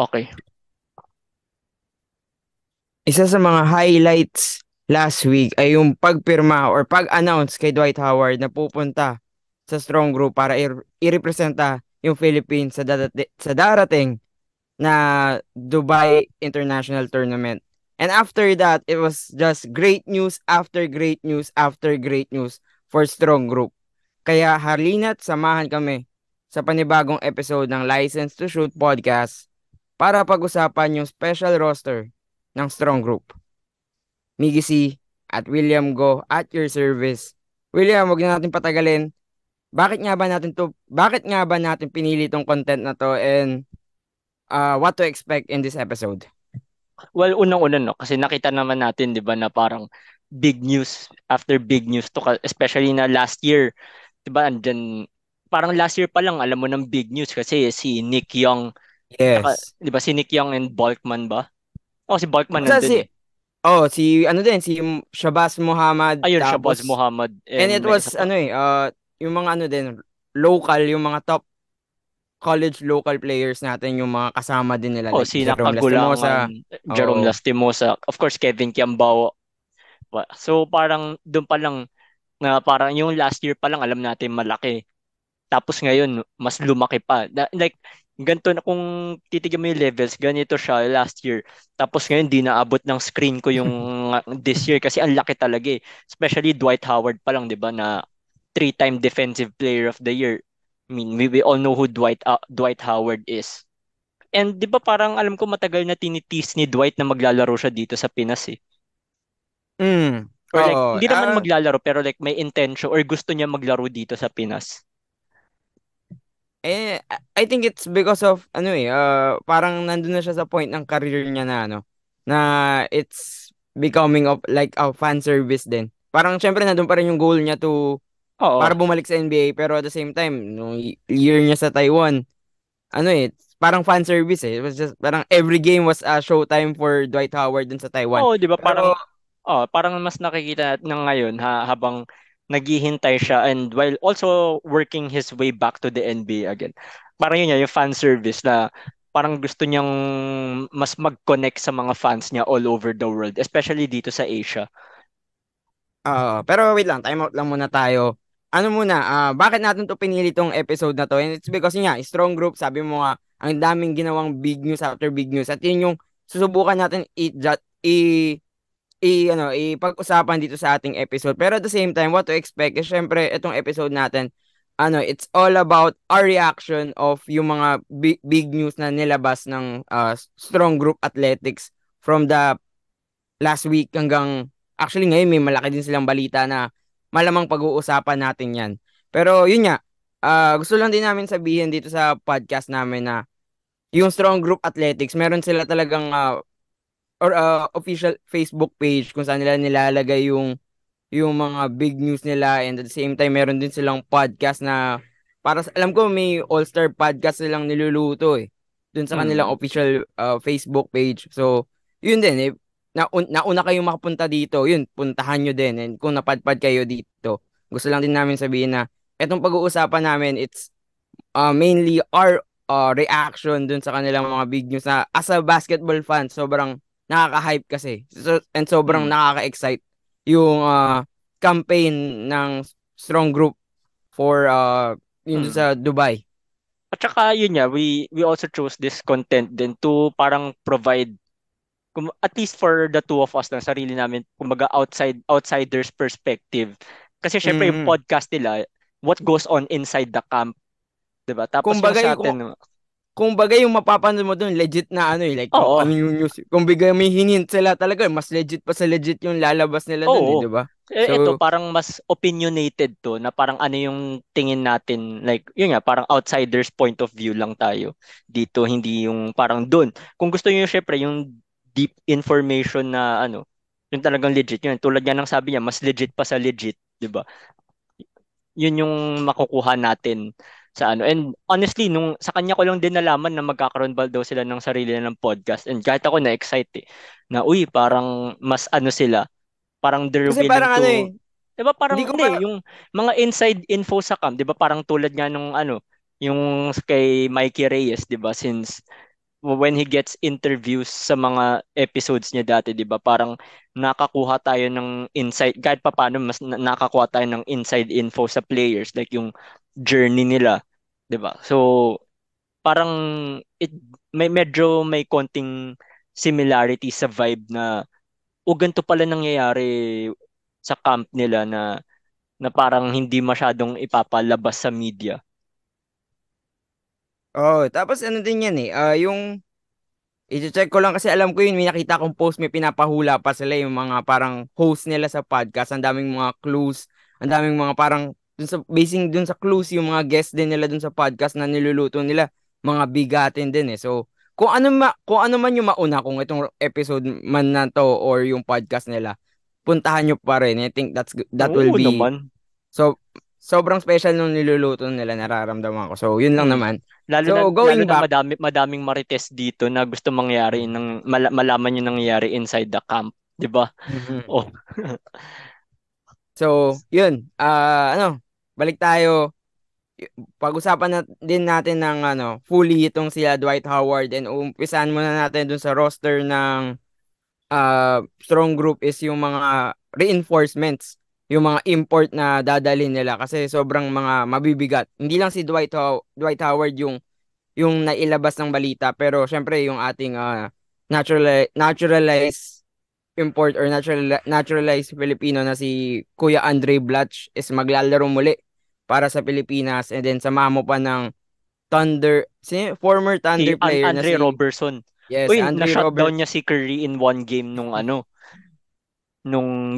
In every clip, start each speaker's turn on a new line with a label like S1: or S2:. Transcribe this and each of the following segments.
S1: Okay.
S2: Isa sa mga highlights last week ay yung pagpirma or pag-announce kay Dwight Howard na pupunta sa Strong Group para i-representa yung Philippines sa darating na Dubai International Tournament. And after that, it was just great news after great news after great news for Strong Group. Kaya halina't samahan kami sa panibagong episode ng License to Shoot podcast para pag-usapan yung special roster ng Strong Group. Miggy C at William Go at your service. William, wag na natin patagalin. Bakit nga ba natin pinili tong content na to and what to expect in this episode?
S1: Well, unang-una no, kasi nakita naman natin 'di ba na parang big news after big news to especially na last year, 'di ba? Andyan parang last year pa lang alam mo ng big news kasi si Nick Young, tsaka
S2: Yes.
S1: 'di ba si Nick Young and Balkman ba? Oh, si Balkman
S2: Basta
S1: nandun eh.
S2: si ano din, si Shabazz Muhammad
S1: Ayun, Shabazz
S2: tapos
S1: Muhammad
S2: and
S1: and
S2: it
S1: may isa
S2: was
S1: pa.
S2: yung mga ano din local, yung mga top college local players natin yung mga kasama din nila
S1: Oh,
S2: like
S1: si
S2: Jerome
S1: Nakagulangan,
S2: Lastimosa.
S1: Jerome
S2: Oo.
S1: Lastimosa, of course Kevin Kiambao. So parang doon pa lang na parang yung last year pa lang alam natin malaki. Tapos ngayon, mas lumaki pa. Like, ganito na kung titignan mo yung levels, ganito siya last year. Tapos ngayon, di naabot ng screen ko yung this year kasi ang laki talaga eh. Especially Dwight Howard pa lang, di ba, na three-time defensive player of the year. I mean, we all know who Dwight Howard is. And di ba parang alam ko matagal na tinitis ni Dwight na maglalaro siya dito sa Pinas eh.
S2: Mm.
S1: Or like,
S2: Oo.
S1: hindi naman maglalaro pero like may intention or gusto niya maglaro dito sa Pinas.
S2: I think it's because of parang nandun na siya sa point ng career niya na na it's becoming of like a fan service din. Parang syempre nandun pa rin yung goal niya to
S1: Oo.
S2: para bumalik sa NBA, pero at the same time nung year niya sa Taiwan, parang fan service eh. It was just parang every game was a showtime for Dwight Howard dun sa Taiwan.
S1: Oo, 'di ba
S2: Pero
S1: parang mas nakikita na ngayon habang naghihintay siya and while also working his way back to the NBA again. Parang yun yung fan service na parang gusto niyang mas mag-connect sa mga fans niya all over the world, especially dito sa Asia.
S2: Pero wait lang, time out lang muna tayo. Ano muna, bakit natin to pinili tong episode na to? And it's because yun nga, strong group, sabi mo nga, ang daming ginawang big news after big news. At yun yung susubukan natin ipag-usapan dito sa ating episode. Pero at the same time, what to expect is syempre, itong episode natin, it's all about our reaction of yung mga big news na nilabas ng strong group athletics from the last week hanggang actually ngayon may malaki din silang balita na malamang pag-uusapan natin yan. Pero yun nga, gusto lang din namin sabihin dito sa podcast namin na yung Strong Group Athletics, meron sila talagang official Facebook page kung saan nila nilalagay yung mga big news nila, and at the same time meron din silang podcast na alam ko may all-star podcast silang niluluto dun sa kanilang
S1: Mm.
S2: official Facebook page. So yun din nauna kayong makapunta dito, yun puntahan nyo din, and kung napadpad kayo dito, gusto lang din namin sabihin na etong pag-uusapan namin, it's mainly our reaction dun sa kanilang mga big news na as a basketball fan, sobrang nakaka-hype kasi. And sobrang
S1: Mm.
S2: nakaka-excite yung campaign ng Strong Group for yun dun
S1: Mm.
S2: sa Dubai.
S1: At saka yun nga, we also chose this content din to parang provide at least for the two of us na sarili namin, kumbaga outsiders perspective. Kasi syempre yung
S2: Mhm.
S1: podcast nila, what goes on inside the camp, 'di ba? Tapos yung
S2: Kumbaga,
S1: sa atin,
S2: kumbaga yung mapapanood mo doon, legit na like kung
S1: oo,
S2: ano yung news. Kumbaga may hinint sila talaga, mas legit pa sa legit yung lalabas nila doon
S1: oo.
S2: di ba?
S1: Ito
S2: So,
S1: parang mas opinionated to na parang ano yung tingin natin like yun nga parang outsiders point of view lang tayo dito, hindi yung parang doon. Kung gusto niyo syempre yung deep information na ano, yung talagang legit yun. Tulad nga ng sabi niya, mas legit pa sa legit, 'di ba? Yun yung makukuha natin sa ano. And honestly, nung sa kanya ko lang din nalaman na magkakaroon ba daw sila ng sarili na ng podcast. And kahit ako na-excite na uy, parang mas ano sila, parang they're
S2: kasi
S1: willing
S2: parang
S1: to, 'di ba
S2: hindi
S1: parang
S2: ko pa
S1: hindi, yung mga inside info sa camp, 'di ba parang tulad nga nung ano, yung kay Mikey Reyes, 'di ba, since when he gets interviews sa mga episodes niya dati, 'di ba? Parang nakakuha tayo ng insight kahit papaano mas nakakuha tayo ng inside info sa players like yung journey nila, 'di ba? So parang it may konting similarity sa vibe na ganito pala nangyayari sa camp nila na parang hindi masyadong ipapalabas sa media.
S2: Oh, tapos ano din yan yung i-check ko lang kasi alam ko yun, may nakita kong post, may pinapahula pa sila yung mga parang host nila sa podcast. Ang daming mga clues, ang daming mga parang basing dun sa clues yung mga guest din nila dun sa podcast na niluluto nila, mga bigatin din eh. So, kung ano man yung mauna, kung itong episode man na to or yung podcast nila, puntahan nyo pa rin. I think that will
S1: Oo
S2: be
S1: naman.
S2: so sobrang special nung niluluto nila, nararamdaman ko. So, yun lang
S1: Mm.
S2: naman.
S1: Lalo
S2: So, going
S1: na
S2: back,
S1: madaming marites dito na gusto mangyari ng malaman yung nangyayari inside the camp, 'di ba?
S2: mhm.
S1: Oh.
S2: So, yun. Balik tayo. Pag-usapan din natin ng fully itong sila Dwight Howard and umpisahan muna natin dun sa roster ng strong group is yung mga reinforcements, yung mga import na dadalhin nila kasi sobrang mga mabibigat. Hindi lang si Dwight Howard yung nailabas ng balita pero syempre yung ating naturalized import or naturalized Filipino na si Kuya Andre Blatch is maglalaro muli para sa Pilipinas and then samahan mo pa ng former
S1: Si
S2: Thunder player na
S1: Andre
S2: si
S1: Robertson.
S2: yes,
S1: Uy,
S2: Andre
S1: na-shutdown
S2: Robert
S1: niya si Curry in one game nung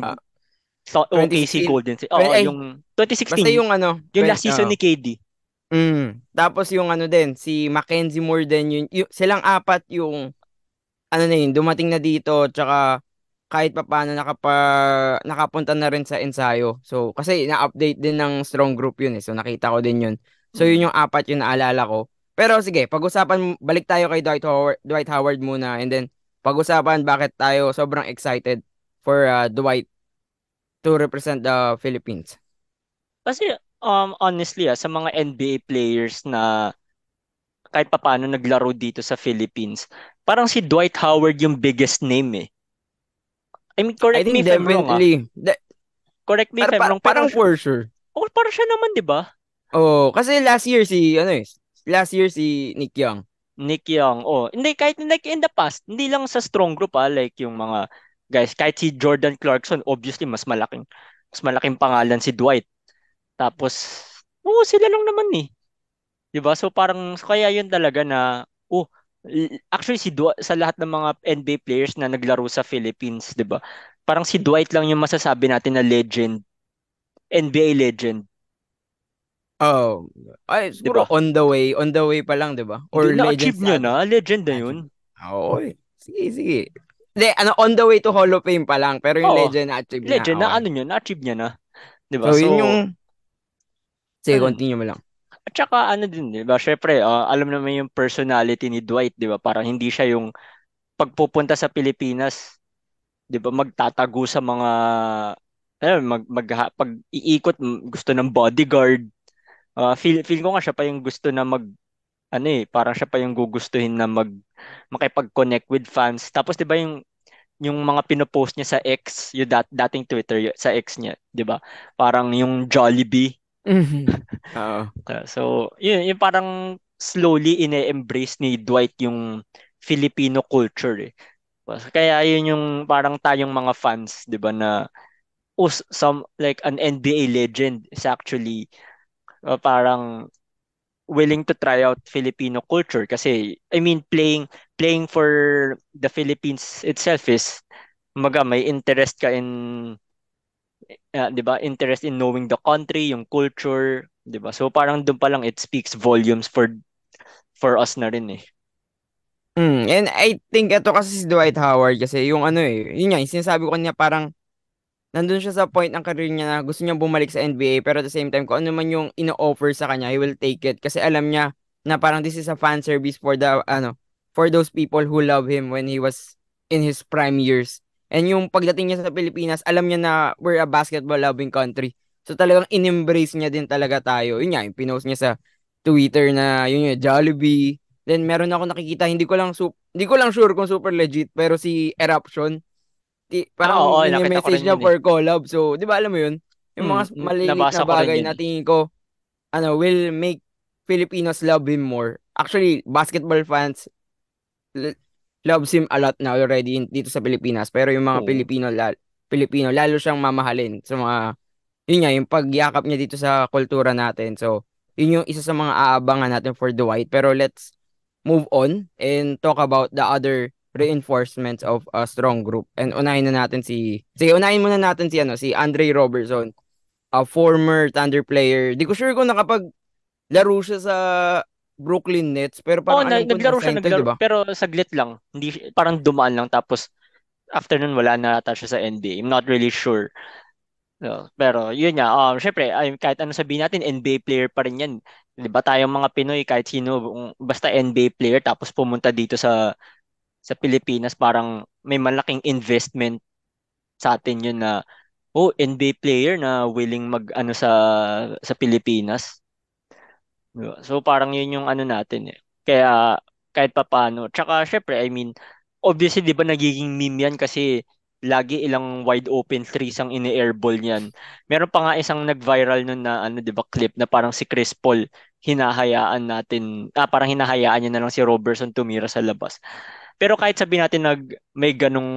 S2: uh,
S1: sa OKC
S2: 2016
S1: Golden State. Oo,
S2: ay
S1: yung
S2: basta
S1: 2016,
S2: yung
S1: yung last season ni KD.
S2: tapos yung din si Mackenzie Moore din silang apat yung na yun, dumating na dito, tsaka kahit pa paano nakapunta na rin sa ensayo. So, kasi na-update din ng strong group yun eh. So, nakita ko din yun. So, yun
S1: Mm.
S2: yung apat yung naalala ko. Pero sige, balik tayo kay Dwight Howard muna and then pag-usapan bakit tayo sobrang excited for Dwight to represent the Philippines.
S1: Kasi honestly sa mga NBA players na kahit papaano naglaro dito sa Philippines, parang si Dwight Howard yung biggest name eh. I mean,
S2: I
S1: correct me
S2: think
S1: if I'm wrong
S2: definitely,
S1: Correct me if I'm wrong, pero
S2: parang for sure.
S1: para siya naman, 'di ba?
S2: Oh, kasi last year si Nick Young.
S1: Nick Young. Oh, hindi kahit like in the past, hindi lang sa strong group like yung mga guys, kahit si Jordan Clarkson, obviously mas malaking pangalan si Dwight. Tapos sila lang naman eh. 'Di ba? So parang kaya yun talaga na actually sa lahat ng mga NBA players na naglaro sa Philippines, 'di ba? Parang si Dwight lang yung masasabi natin na legend, NBA legend,
S2: Oh, ay
S1: 'di
S2: siguro
S1: ba?
S2: on the way pa lang, 'di ba?
S1: Hindi
S2: Or legend
S1: na-achieve niya
S2: status.
S1: na, legend na yun.
S2: Na-achieve. Oo, eh. Sige, sige. Hindi, on the way to Hall of Fame pa lang, pero yung
S1: Oo,
S2: legend na-achieve na,
S1: legend na
S2: okay.
S1: na-achieve niya na, 'di ba?
S2: So,
S1: So,
S2: yun yung, sige,
S1: ayun.
S2: continue mo lang.
S1: At saka ano din, 'di ba? Syempre, alam naman yung personality ni Dwight, 'di ba? Parang hindi siya yung pagpupunta sa Pilipinas, 'di ba, magtatago sa mga pag iikot gusto ng bodyguard. Feel ko nga siya pa yung gusto na parang siya pa yung gugustuhin na makipag-connect with fans. Tapos 'di ba yung mga pinopost niya sa X, yung dating Twitter sa X niya, 'di ba? Parang yung Jollibee.
S2: Mhm. Oo.
S1: So, yun parang slowly ine-embrace ni Dwight yung Filipino culture eh. Kaya yun yung parang tayong mga fans, 'di ba, na some like an NBA legend is actually parang willing to try out Filipino culture kasi I mean playing for the Philippines itself is may interest ka in 'di ba, interest in knowing the country, yung culture, 'di ba? So parang doon pa lang it speaks volumes for us na rin eh.
S2: And I think ito kasi si Dwight Howard kasi yung yun nga, yung sinasabi ko kanya parang nandun siya sa point ng career niya na gusto niyang bumalik sa NBA pero at the same time kung ano man yung ino-offer sa kanya, he will take it kasi alam niya na parang this is a fan service for for those people who love him when he was in his prime years. And yung pagdating niya sa Pilipinas, alam niya na we're a basketball loving country. So talagang in-embrace niya din talaga tayo. Yun nga, yung pinost niya sa Twitter na yun yung Jollibee. Then meron ako nakikita, hindi ko lang sure kung super legit, pero si Eruption, parang
S1: Oo, nakita ko
S2: mini-message
S1: rin
S2: niya
S1: yun eh.
S2: for collab. So, 'di ba alam mo 'yun? Yung mga maliliit na
S1: Nabasa ko rin
S2: bagay
S1: yun
S2: na
S1: eh.
S2: tingin ko will make Filipinos love him more. Actually, basketball fans l- loves him a lot na already dito sa Pilipinas. Pero yung mga
S1: Oo.
S2: Pilipino lalo siyang mamahalin sa mga yun nga yung pagyakap niya dito sa kultura natin. So, yun yung isa sa mga aabangan natin for Dwight. Pero let's move on and talk about the other reinforcements of a strong group. And unahin muna natin si Andre Robertson, a former Thunder player. Di ko sure kung nakapaglaro siya sa Brooklyn Nets, pero
S1: Oh,
S2: parang alam ko
S1: naglaro siya,
S2: na-sign to, di
S1: naglaro.
S2: ba?
S1: Pero saglit lang. Hindi, parang dumaan lang. Tapos, after nun, wala na ata siya sa NBA. I'm not really sure. No, pero, yun nga. Syempre, kahit ano sabihin natin, NBA player pa rin yan. Di ba tayong mga Pinoy, kahit sino, basta NBA player, tapos pumunta dito sa Pilipinas, parang may malaking investment sa atin yun na, oh, NBA player na willing mag, ano, sa Pilipinas. Diba? So parang yun yung ano natin eh. Kaya kahit papaano. Tsaka syempre, I mean, obviously 'di ba nagiging meme yan kasi lagi ilang wide open threes ang ini-airball niyan. Meron pa nga isang nag-viral nun na ano 'di ba clip na parang si Chris Paul hinahayaan natin, parang hinahayaan niya na lang si Robertson tumira sa labas. Pero kahit sabihin natin may ganong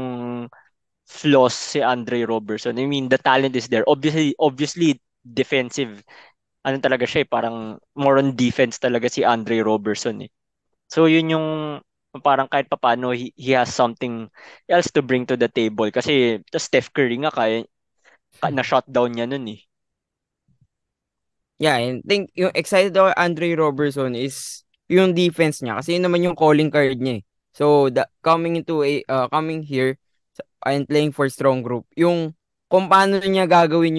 S1: flaws si Andre Robertson. I mean, the talent is there. Obviously defensive ano talaga siya eh, parang more on defense talaga si Andre Robertson eh. So yun yung parang kahit papaano he has something else to bring to the table kasi to Steph Curry nga na shutdown niya nun eh.
S2: Yeah, and think yung excited ako kay Andre Robertson is yung defense niya kasi yun naman yung calling card niya eh. So, coming here and playing for strong group, yung kung paano niya gagawin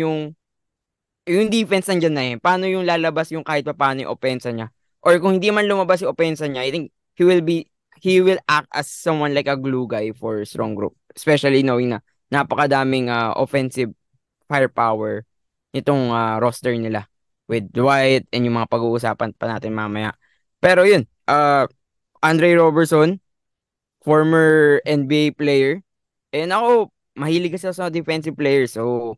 S2: yung defense nandiyan na eh. Paano yung lalabas yung kahit pa paano yung opensa niya. Or kung hindi man lumabas yung opensa niya, I think he will act as someone like a glue guy for strong group. Especially knowing na napakadaming offensive firepower nitong roster nila with Dwight and yung mga pag-uusapan pa natin mamaya. Pero yun, Andre Robertson, former NBA player. And ako, mahilig kasi ako sa defensive player. So,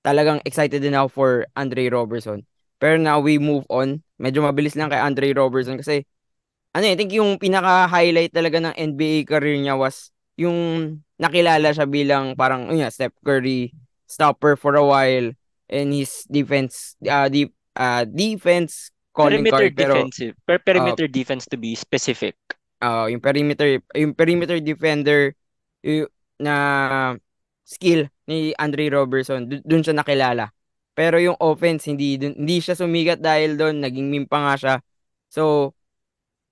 S2: talagang excited din ako for Andre Robertson. Pero now we move on. Medyo mabilis lang kay Andre Robertson kasi I think yung pinaka-highlight talaga ng NBA career niya was yung nakilala siya bilang parang Steph Curry stopper for a while and his defense calling
S1: Perimeter
S2: card pero
S1: defensive,
S2: uh,
S1: perimeter defense to be specific.
S2: yung perimeter defender na skill ni Andre Robertson dun siya nakilala. Pero yung offense hindi siya sumikat dahil doon, naging meme pa nga siya. So,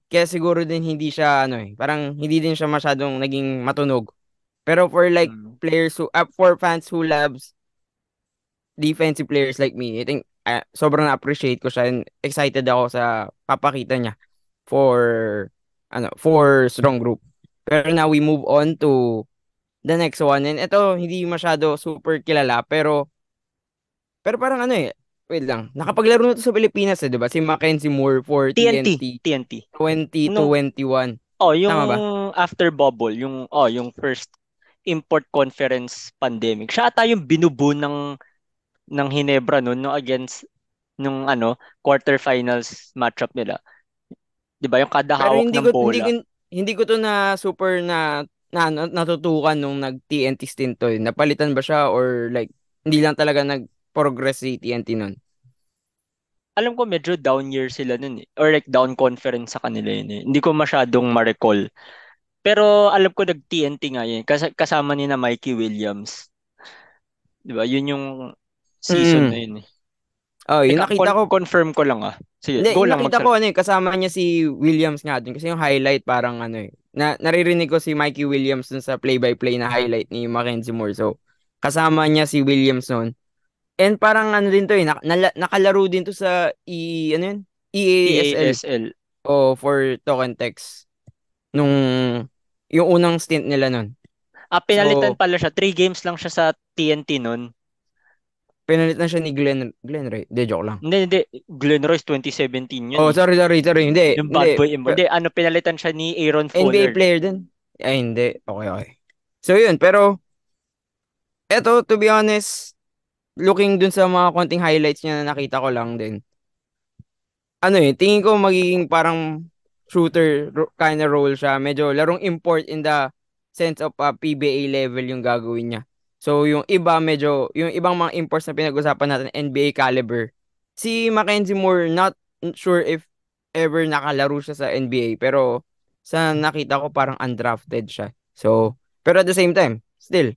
S2: kaya siguro din hindi siya parang hindi din siya masyadong naging matunog. Pero for like
S1: Mm.
S2: for fans who loves defensive players like me, I think sobrang na-appreciate ko siya and excited ako sa papakita niya for for strong group. Pero now we move on to the next one and ito hindi masyado super kilala pero parang wait lang. Nakapaglaro na to sa Pilipinas 'di ba? Si Mackenzie Moore for
S1: TNT,
S2: TNT
S1: TNT. Nung
S2: 2021.
S1: yung
S2: Tama ba?
S1: after bubble, yung first import conference pandemic. Siya ata yung binubu ng Hinebra noon no against nung ano quarterfinals matchup nila. 'Di ba yung kada
S2: Pero
S1: hawak ng bola.
S2: hindi ko to na super natutukan nung nag TNT stint to. Napalitan ba siya or like hindi lang talaga nag-progress si TNT nun?
S1: Alam ko medyo down year sila nun eh. Or like down conference sa kanila yun eh. Hindi ko masyadong ma-recall. Pero alam ko nag-TNT nga yun. Kasama ni na Mikey Williams. 'Di ba? Yun yung season na
S2: Mm.
S1: yun eh.
S2: Oh, yung
S1: Teka,
S2: nakita ko
S1: confirm ko lang ah. Sige,
S2: Hindi,
S1: go
S2: yung
S1: lang
S2: nakita ko kasama niya si Williams nga dun kasi yung highlight parang naririnig ko si Mikey Williams dun sa play-by-play na highlight ni Mackenzie Moore. So, kasama niya si Williams nun. And parang din to nakalaro din to sa EASL
S1: EASL.
S2: for Token Text nung yung unang stint nila nun.
S1: Pinalitan
S2: So,
S1: pala siya. 3 games lang siya sa TNT nun.
S2: Pinalit na siya ni Glenn Ray. Hindi, joke lang.
S1: Hindi, hindi. Glenn Royce 2017 yun
S2: Oh,
S1: eh.
S2: sorry. Hindi,
S1: Yung
S2: hindi.
S1: bad boy mo. Hindi, ano, pinalitan siya ni Aaron
S2: NBA
S1: Fuller.
S2: player din. Ay, hindi. Okay. So, yun. Pero, eto, to be honest, looking dun sa mga konting highlights niya na nakita ko lang din. Ano tingin ko magiging parang shooter kind of role siya. Medyo larong import in the sense of PBA level yung gagawin niya. So yung iba medyo, yung ibang mga imports na pinag-usapan natin NBA caliber. Si Mackenzie Moore, not sure if ever nakalaro siya sa NBA, pero sa nakita ko parang undrafted siya. So, pero at the same time, still,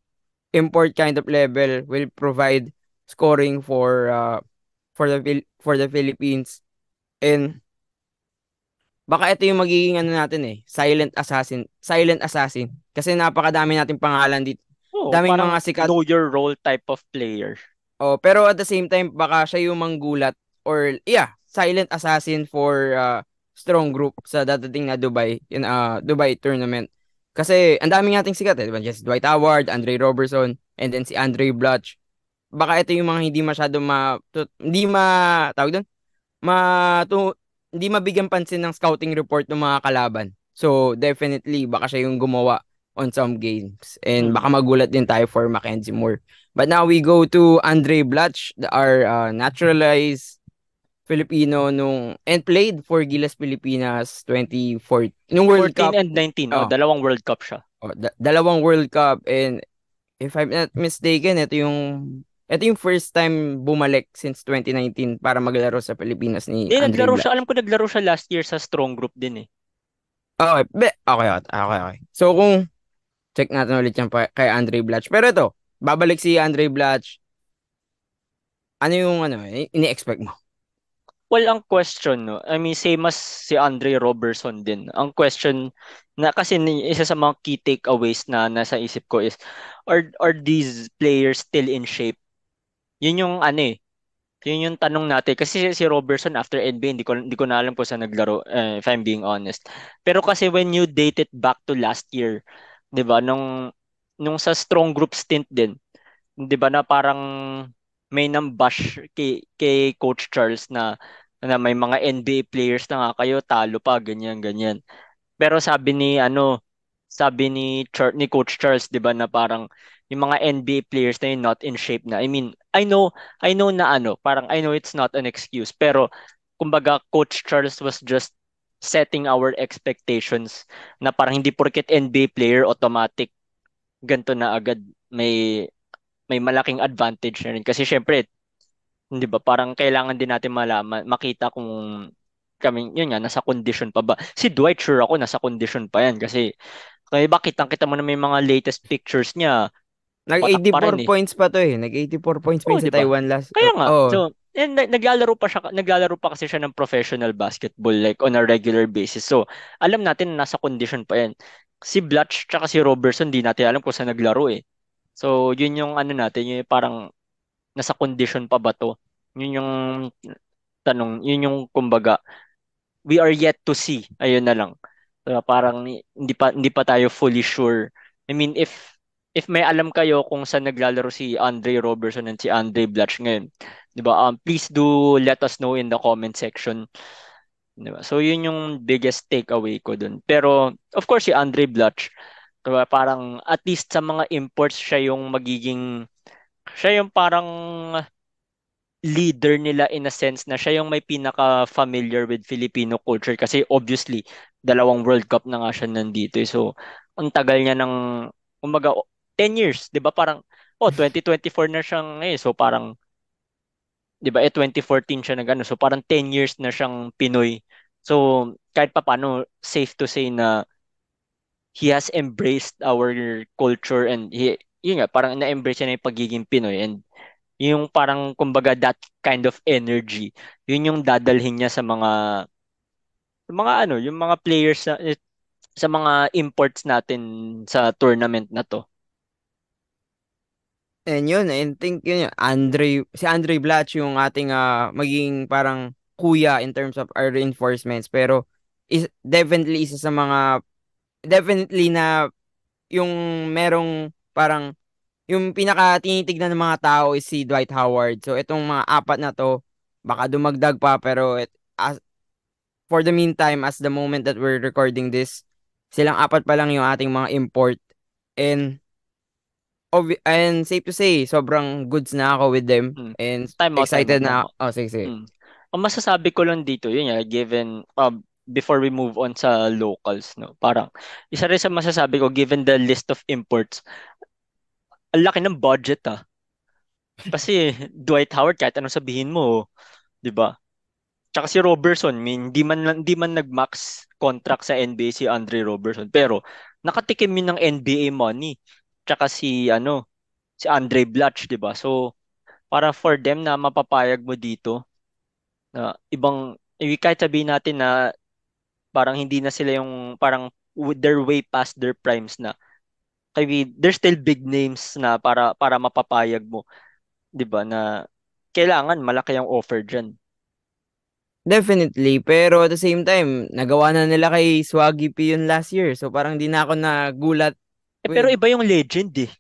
S2: import kind of level will provide scoring for the Philippines. And baka ito yung magiging ano natin silent assassin. Kasi napakadami nating pangalan dito.
S1: Oo,
S2: Daming
S1: parang
S2: mga sikat.
S1: know your role type of player.
S2: Oh, pero at the same time baka siya yung manggulat or yeah, silent assassin for strong group sa dadating na Dubai tournament. Kasi ang daming nating sikat diba? Just Dwight Howard, Andre Robertson, and then si Andre Blatch. Baka ito yung mga hindi masyado hindi tawag doon, matu hindi mabigyan pansin ng scouting report ng mga kalaban. So, definitely, baka siya yung gumawa on some games. And baka
S1: Mm.
S2: magulat din tayo for Mackenzie Moore. But now we go to Andre Blatch, our naturalized Filipino and played for Gilas Pilipinas 24 nung World
S1: 14
S2: Cup.
S1: and 19. Oh,
S2: Oh,
S1: dalawang World Cup siya.
S2: dalawang World Cup, and if I'm not mistaken, ito yung first time bumalik since 2019 para maglaro sa Pilipinas ni
S1: Hindi,
S2: Andre
S1: naglaro siya. Alam
S2: Blatch.
S1: ko naglaro siya last year sa strong group din eh.
S2: Okay, okay. So kung check natin ulit yan kay Andre Blatch. Pero ito, babalik si Andre Blatch. Ano yung ini-expect mo?
S1: Well, ang question, no, I mean, same as si Andre Robertson din. Ang question, na kasi isa sa mga key takeaways na nasa isip ko is, are these players still in shape? Yun yung ano eh, yun yung tanong natin. Kasi si Robertson after NBA, hindi ko na alam kung saan naglaro, if I'm being honest. Pero kasi when you date it back to last year, 'di ba, nung sa strong group stint din, 'di ba, na parang may nambash kay Coach Charles na may mga NBA players na nga kayo, talo pa, ganyan ganyan. Pero sabi ni Coach Charles, 'di ba, na parang yung mga NBA players na yun not in shape na. I mean, I know na parang I know it's not an excuse, pero kumbaga Coach Charles was just setting our expectations na parang hindi porket NBA player automatic ganto na agad may may malaking advantage na rin. Kasi syempre, 'di ba, parang kailangan din natin makita kung kami, yun nga, nasa condition pa ba. Si Dwight, sure ako, nasa condition pa yan. Kaya ba, kitang-kita mo na may mga latest pictures niya, patak pa rin
S2: Nag-84
S1: eh.
S2: points pa to eh. Nag-84 points pa
S1: Oo,
S2: yun
S1: di
S2: sa
S1: ba?
S2: Taiwan last.
S1: Kaya nga,
S2: Oh.
S1: so, and naglalaro pa kasi siya ng professional basketball like on a regular basis. So, alam natin na nasa condition pa yan. Si Blatch tsaka si Robertson, di natin alam kung saan naglaro eh. So, yun yung ano natin, yun yung parang nasa condition pa ba to? Yun yung tanong, yun yung kumbaga, we are yet to see. Ayun na lang. Diba? Parang hindi pa tayo fully sure. I mean, if may alam kayo kung saan naglalaro si Andre Robertson and si Andre Blatch ngayon, 'di ba? Please do let us know in the comment section, 'di ba? So yun yung biggest takeaway ko dun. Pero of course si Andre Blatch, 'di ba? Parang at least sa mga imports siya yung parang leader nila in a sense na siya yung may pinaka-familiar with Filipino culture kasi obviously dalawang World Cup na nga siya nandito. So, ang tagal niya kumbaga, 10 years, 'di ba? Parang 2024 na siyang so parang 'di ba 2014 siya nagano. So parang 10 years na siyang Pinoy. So, kahit pa paano safe to say na he has embraced our culture and yun nga, parang na-embrace niya na yung pagiging Pinoy and yung parang kumbaga that kind of energy, yun yung dadalhin niya sa mga yung mga players sa mga imports natin sa tournament na to.
S2: And yun, I think yun, si Andre Blatch yung ating maging parang kuya in terms of our reinforcements. Pero definitely isa sa mga, definitely na yung merong parang yung pinaka tinitignan ng mga tao is si Dwight Howard. So itong mga apat na to, baka dumagdag pa pero for the meantime, as the moment that we're recording this, silang apat pa lang yung ating mga import. And and safe to say, sobrang goods na ako with them.
S1: Mm.
S2: And
S1: Time out,
S2: excited
S1: time
S2: na.
S1: out.
S2: Oh, sige, sige.
S1: Mm. Ang masasabi ko lang dito, yun nga, given, before we move on sa locals, no, parang, isa rin sa masasabi ko, given the list of imports, ang laki ng budget, ah. Kasi, Dwight Howard, kahit anong sabihin mo, di ba? Tsaka si Robertson, hindi man nag-max contract sa NBA si Andre Robertson, pero, nakatikim yun ng NBA money. Tsaka si Andre Blatch, di ba? So, para for them na mapapayag mo dito, na kahit sabihin natin na parang hindi na sila yung parang they're way past their primes na. Kaya there's still big names na para mapapayag mo, 'di ba, na kailangan malaki ang offer diyan.
S2: Definitely, pero at the same time, nagawa na nila kay Swaggy P yun last year. So parang di na ako nagulat
S1: Pero
S2: with,
S1: iba yung legend eh.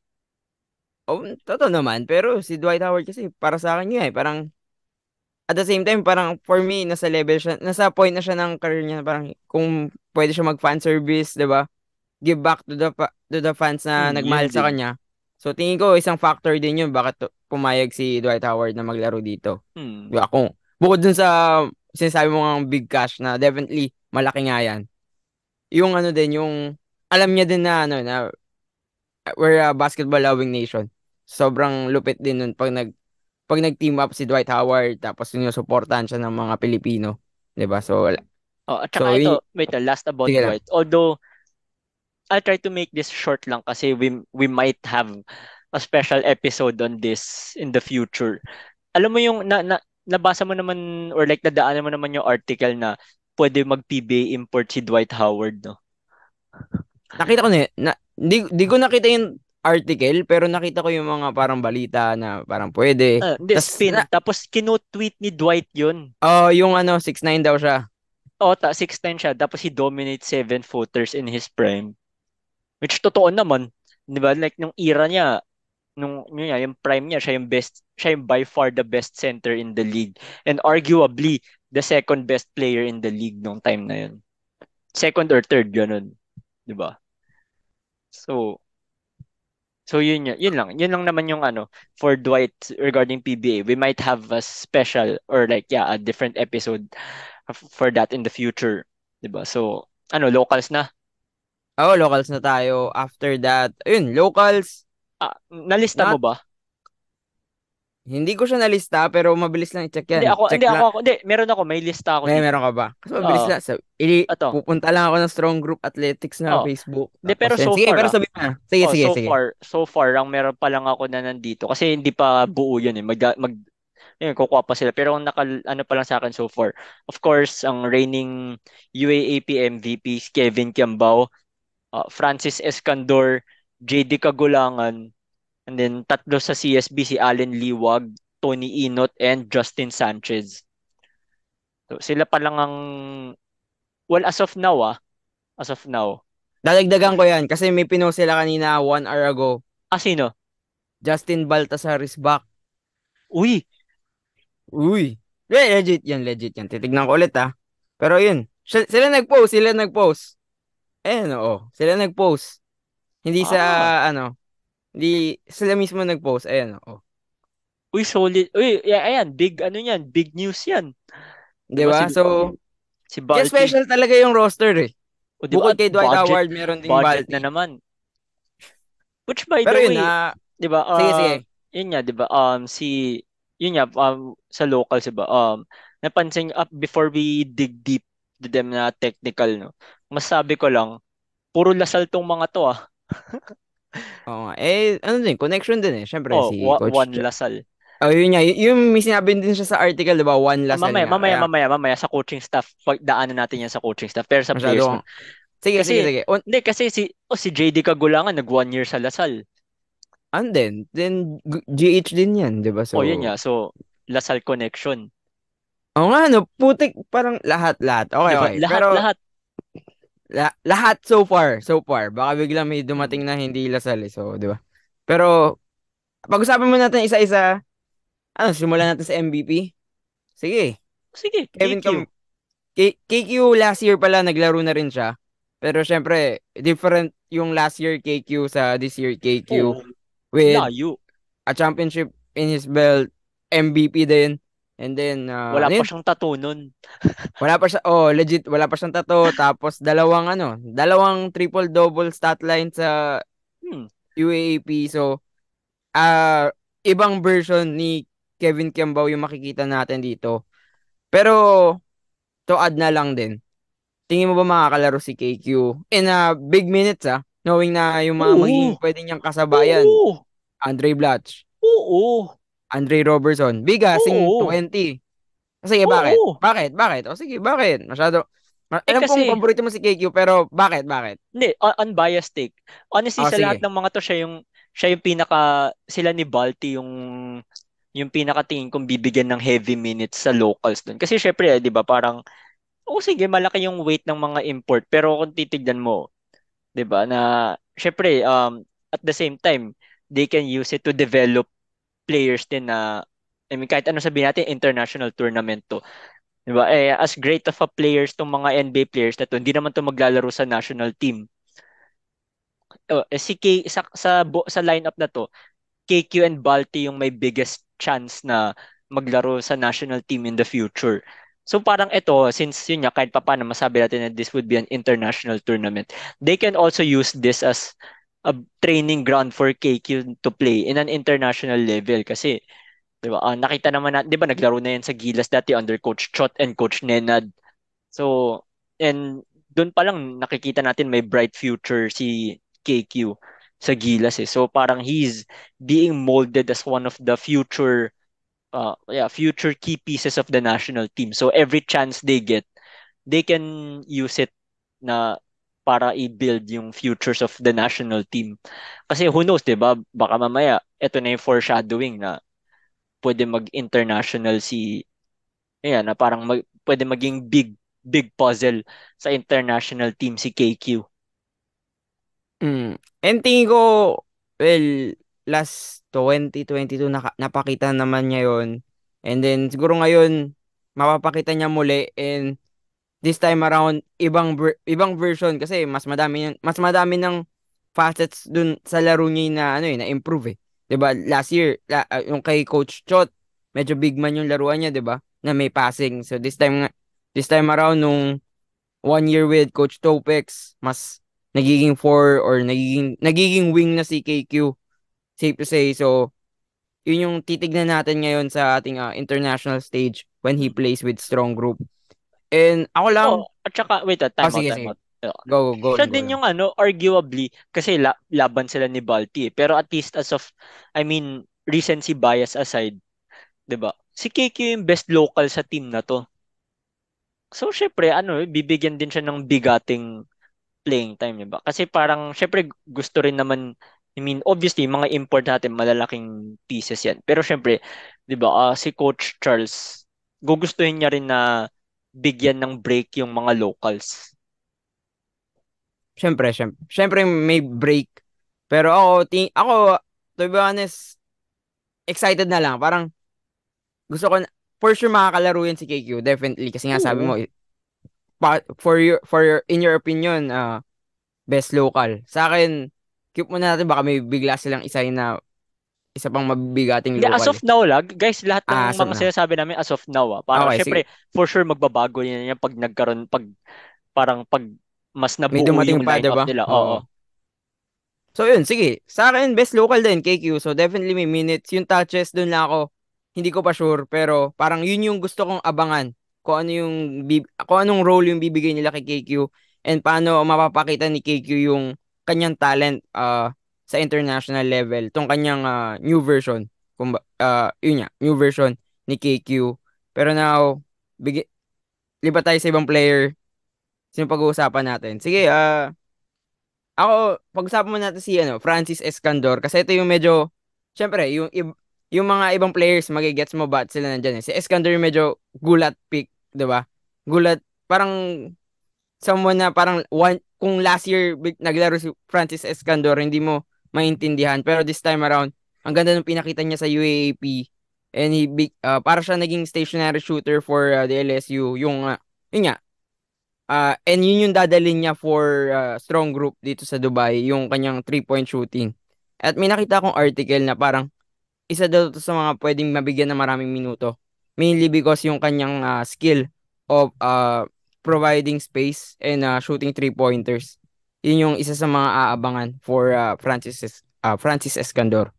S2: oh, totoo naman. Pero si Dwight Howard kasi para sa akin nga parang at the same time, parang for me, nasa level siya, nasa point na siya ng career niya, parang kung pwede siya mag-fan service, di ba? Give back to the fans na
S1: Yun
S2: nagmahal sa
S1: din.
S2: kanya. So tingin ko isang factor din yun bakit pumayag si Dwight Howard na maglaro dito.
S1: Hmm.
S2: Di ba? Kung bukod dun sa sinasabi mo ng big cash na definitely malaki nga yan. Yung ano din, yung alam niya din na ano na we're a basketball loving nation. Sobrang lupit din nun pag nag-team up si Dwight Howard tapos sinusuportahan siya ng mga Pilipino, 'di ba? So
S1: Oh, at saka
S2: so
S1: ito, wait, last about
S2: sige lang.
S1: Dwight. Although I'll try to make this short lang kasi we might have a special episode on this in the future. Alam mo yung nabasa mo naman or like nadaanan mo naman yung article na pwede mag PBA import si Dwight Howard, no?
S2: Nakita ko di ko nakita yung article pero nakita ko yung mga parang balita na parang pwede.
S1: Hindi,
S2: Tas
S1: spin. Tapos kinotweet ni Dwight yun.
S2: yung ano 6'9" daw siya.
S1: O, 6'10 siya. Tapos he dominates 7-footers in his prime. Which totoo naman. Di ba? Like, nung era niya, yung prime niya, siya yung by far the best center in the league. And arguably, the second best player in the league nung time na yun. Second or third, ganun. Di ba? So, yun lang naman yung for Dwight regarding PBA. We might have a special or like a different episode for that in the future, 'di ba? So, locals na.
S2: Locals na tayo. After that, ayun, locals.
S1: Nalista mo
S2: Not
S1: ba?
S2: Hindi ko siya nalista pero mabilis lang i-check yan. Check lang.
S1: Hindi, meron ako, may lista ako dito.
S2: Meron ka ba? Kasi mabilis
S1: Oo,
S2: lang.
S1: ito.
S2: Pupunta lang ako ng Strong Group Athletics na
S1: Oh.
S2: Facebook.
S1: Hindi,
S2: Tapos
S1: pero
S2: yan.
S1: so
S2: Sige,
S1: far
S2: pero sabi mo na. Sige, sige, sige.
S1: so far ang meron pa lang ako na nandito kasi hindi pa buo 'yun eh. Yun, kukuha pa sila. Pero ang ano pa lang sa akin so far, of course, ang reigning UAAP MVP is Kevin Kiambao, Francis Escandor, JD Kagulangan, and then tatlo sa CSB si Allen Liwag, Tony Inot, and Justin Sanchez. So, sila pa lang ang, well, as of now.
S2: Dadagdagan ko yan kasi may pinost sila kanina 1 hour ago.
S1: Sino?
S2: Justin Baltasar is back.
S1: Uy,
S2: Uy. Legit yan, legit yan. Titignan ko ulit Pero yun, sila nagpost. Oo. Sila nagpost. Hindi sa,
S1: ah,
S2: hindi sila mismo nagpost. Oo.
S1: uy, solid. Uy, ayan, big news yan.
S2: 'Di
S1: Diba
S2: ba? So,
S1: si
S2: kaya
S1: Balti?
S2: special talaga yung roster eh.
S1: O, di ba?
S2: Bukod kay Dwight Howard, meron ding
S1: Budget na
S2: Balti.
S1: naman. Which by
S2: Pero
S1: the
S2: yun,
S1: way, 'di ba?
S2: sige, sige.
S1: Yun nga, 'di ba? Yun nga, sa locals, 'di ba? Napansin before we dig deep to them na technical, no. Masabi ko lang, puro lasal tong mga to, ah.
S2: Oo nga. Ano din, connection din eh. Siyempre,
S1: Oh,
S2: si Coach.
S1: one lasal.
S2: Oh, yun nga. Yung may sinabi din siya sa article, di ba? One Lasal
S1: Mamaya,
S2: nga. Kaya,
S1: mamaya sa coaching staff. Daanan natin yan sa coaching staff. Pero sa
S2: masyado
S1: players mo.
S2: kang... Sige, sige,
S1: Kasi,
S2: sige.
S1: hindi, kasi si JD Kagulangan, nag 1 year sa Lasal.
S2: And then, GH din yan, di ba?
S1: O, yun
S2: So,
S1: nga. So, Lasal connection.
S2: oo nga, no? Putik, parang lahat-lahat. Okay,
S1: 'Di ba?
S2: okay.
S1: Lahat,
S2: Pero,
S1: lahat.
S2: lahat so far. Baka biglang may
S1: Hmm.
S2: dumating na hindi Lasal eh. So, di ba? Pero, Pag-usapan mo natin isa-isa. Ano, simulan natin sa MVP. Sige.
S1: Sige,
S2: Kevin
S1: KQ.
S2: Cam KQ last year pala naglaro na rin siya. Pero syempre, different yung last year KQ sa this year KQ
S1: Oo,
S2: with
S1: layo.
S2: a championship in his belt, MVP din. And then,
S1: Wala
S2: ano
S1: pa
S2: yun?
S1: siyang tattoo nun.
S2: Wala pa siya, oh, legit, wala pa siyang tato. Tapos, dalawang triple-double stat line sa
S1: Hmm.
S2: UAAP. So, ah, ibang version ni Kevin Kiambao yung makikita natin dito. Pero, to add na lang din, tingin mo ba makakalaro si KQ in big minutes knowing na yung mga magiging
S1: Oo.
S2: pwede niyang kasabayan,
S1: Oo.
S2: Andre Blatch,
S1: Oo.
S2: Andre Robertson, bigasing
S1: Oo.
S2: 20. Sige, bakit?
S1: Oo.
S2: Bakit? Bakit? O sige, bakit? Alam kong
S1: Kasi,
S2: paborito mo si KQ, pero bakit? Bakit?
S1: hindi, unbiased take. Honestly,
S2: O
S1: sa lahat
S2: sige.
S1: ng mga to, siya yung pinaka, sila ni Balti yung pinaka tingin kong bibigyan ng heavy minutes sa locals dun. Kasi syempre, 'di ba, parang, oh sige, malaki yung weight ng mga import. Pero kung titignan mo, 'di ba, na syempre, at the same time, they can use it to develop players din na, I mean, kahit ano sabihin natin, international tournament to. 'Di ba? Eh, as great of a players tong mga NBA players na to, hindi naman to maglalaro sa national team. Si sa lineup na to, KQ and Balti yung may biggest chance na maglaro sa national team in the future. So parang ito, since yun nga, kahit papaano masabi natin na this would be an international tournament, they can also use this as a training ground for KQ to play in an international level. Kasi, di ba, nakita naman natin, di ba, naglaro na yan sa Gilas dati under Coach Chot and Coach Nenad. So, and doon pa lang nakikita natin may bright future si KQ sa Gilas eh. So parang he's being molded as one of the future key pieces of the national team. So every chance they get, they can use it na para i-build yung futures of the national team. Kasi who knows, 'di ba? Baka mamaya ito na yung foreshadowing na pwede mag-international si, ayan, na parang pwede maging big puzzle sa international team si KQ.
S2: And tingin ko, well, last 2022 napakita naman niya yon. And then, siguro ngayon, mapapakita niya muli. And this time around, ibang version kasi mas madami ng facets dun sa laro niya na ano na improve eh. 'Di ba? Last year, yung kay Coach Chot, medyo big man yung laruan niya, 'di ba? Na may passing. So this time around nung 1 year with Coach Topex, mas nagiging four or nagiging wing na si KQ, safe to say. So, yun yung titignan natin ngayon sa ating international stage when he
S1: Hmm.
S2: plays with strong group. And ako lang,
S1: Oh, at saka wait,
S2: sige,
S1: time
S2: sige.
S1: out.
S2: Go
S1: Siya
S2: on, go
S1: din
S2: on.
S1: yung ano, arguably, kasi laban sila ni Balti eh. Pero at least as of, I mean, recency bias aside, 'di ba? Si KQ yung best local sa team na to. So, syempre, ano, bibigyan din siya ng bigating playing time, 'di ba? Kasi parang, syempre, gusto rin naman, I mean, obviously, mga import natin, malalaking pieces yan. Pero syempre, 'di ba, si Coach Charles, gugustuhin niya rin na bigyan ng break yung mga locals.
S2: Syempre may break. Pero ako, to be honest, excited na lang. Parang gusto ko for sure makakalaro yan si KQ, definitely. Kasi nga sabi
S1: Oo.
S2: mo, in your opinion, best local. Sa akin, keep muna natin, baka may bigla silang isa pang mabibigating
S1: Hindi, as
S2: local.
S1: of now lang, guys, lahat ng
S2: Asap
S1: mga
S2: na.
S1: sinasabi namin as of now, para
S2: Okay, sige.
S1: syempre, for sure magbabago yan pag parang pag mas
S2: May
S1: nabuo
S2: dumating
S1: yung
S2: pa,
S1: lineup
S2: 'di ba?
S1: nila. Oo.
S2: Oo. So yun, sige. Sa akin, best local din, KQ. So definitely may minutes. Yung touches, dun lang ako. Hindi ko pa sure, pero parang yun yung gusto kong abangan. Kung anong role yung bibigay nila kay KQ and paano mapapakita ni KQ yung kanyang talent sa international level. Tong kanyang new version. Yun nga, new version ni KQ. Pero now, lipat tayo sa ibang player. Sino pag-uusapan natin? Sige, ako, pag-usapan mo natin si Francis Escandor kasi ito yung medyo, syempre, yung mga ibang players, magigets mo ba't sila nandyan eh. Si Escandor yung medyo gulat pick, di ba? Gulat, parang someone na parang kung last year naglaro si Francis Escandor, hindi mo maintindihan. Pero this time around, ang ganda ng pinakita niya sa UAAP. And para siya naging stationary shooter for the LSU. Yun nga, and yun yung dadalhin niya for strong group dito sa Dubai, yung kanyang 3-point shooting. At may nakita akong article na parang isa daw to sa mga pwedeng mabigyan ng maraming minuto. Mainly because yung kanyang skill of providing space and shooting three-pointers. Yun yung isa sa mga aabangan for Francis Escandor.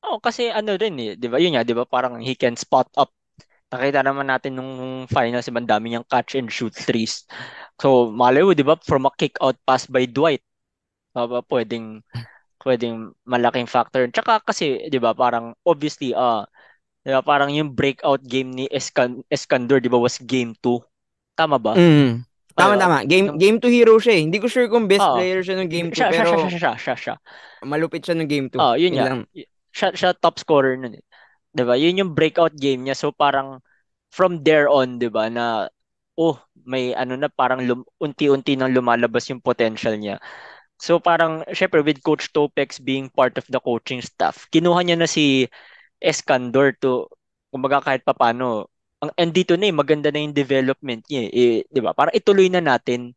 S1: Oh, kasi ano rin eh, 'di ba? Yun nga, 'di ba? Parang he can spot up. Nakita naman natin nung finals, ibang dami niyang catch and shoot threes. So, malay mo, 'di ba? From a kick out pass by Dwight, pwedeng malaking factor. Tsaka kasi, 'di ba? Parang obviously, 'di ba? Parang yung breakout game ni Escandor, 'di ba, was game 2. Tama ba?
S2: Mm.
S1: O, 'di ba?
S2: Tama. Game,
S1: Nung,
S2: game 2 hero siya eh. Hindi ko sure kung best
S1: Oo.
S2: player siya ng game 2
S1: Siya,
S2: pero
S1: siya, siya, siya, siya.
S2: malupit siya ng game 2.
S1: Yun
S2: Yun
S1: nga.
S2: lang.
S1: Siya top scorer nun eh. 'Di ba? Yun yung breakout game niya. So parang from there on, 'di ba, na may ano na parang unti-unti nang lumalabas yung potential niya. So parang syempre with Coach Topex being part of the coaching staff, kinuha niya na si Escandor to kumbaga kahit papaano andito na maganda na yung development niya eh, 'di ba? Parang ituloy na natin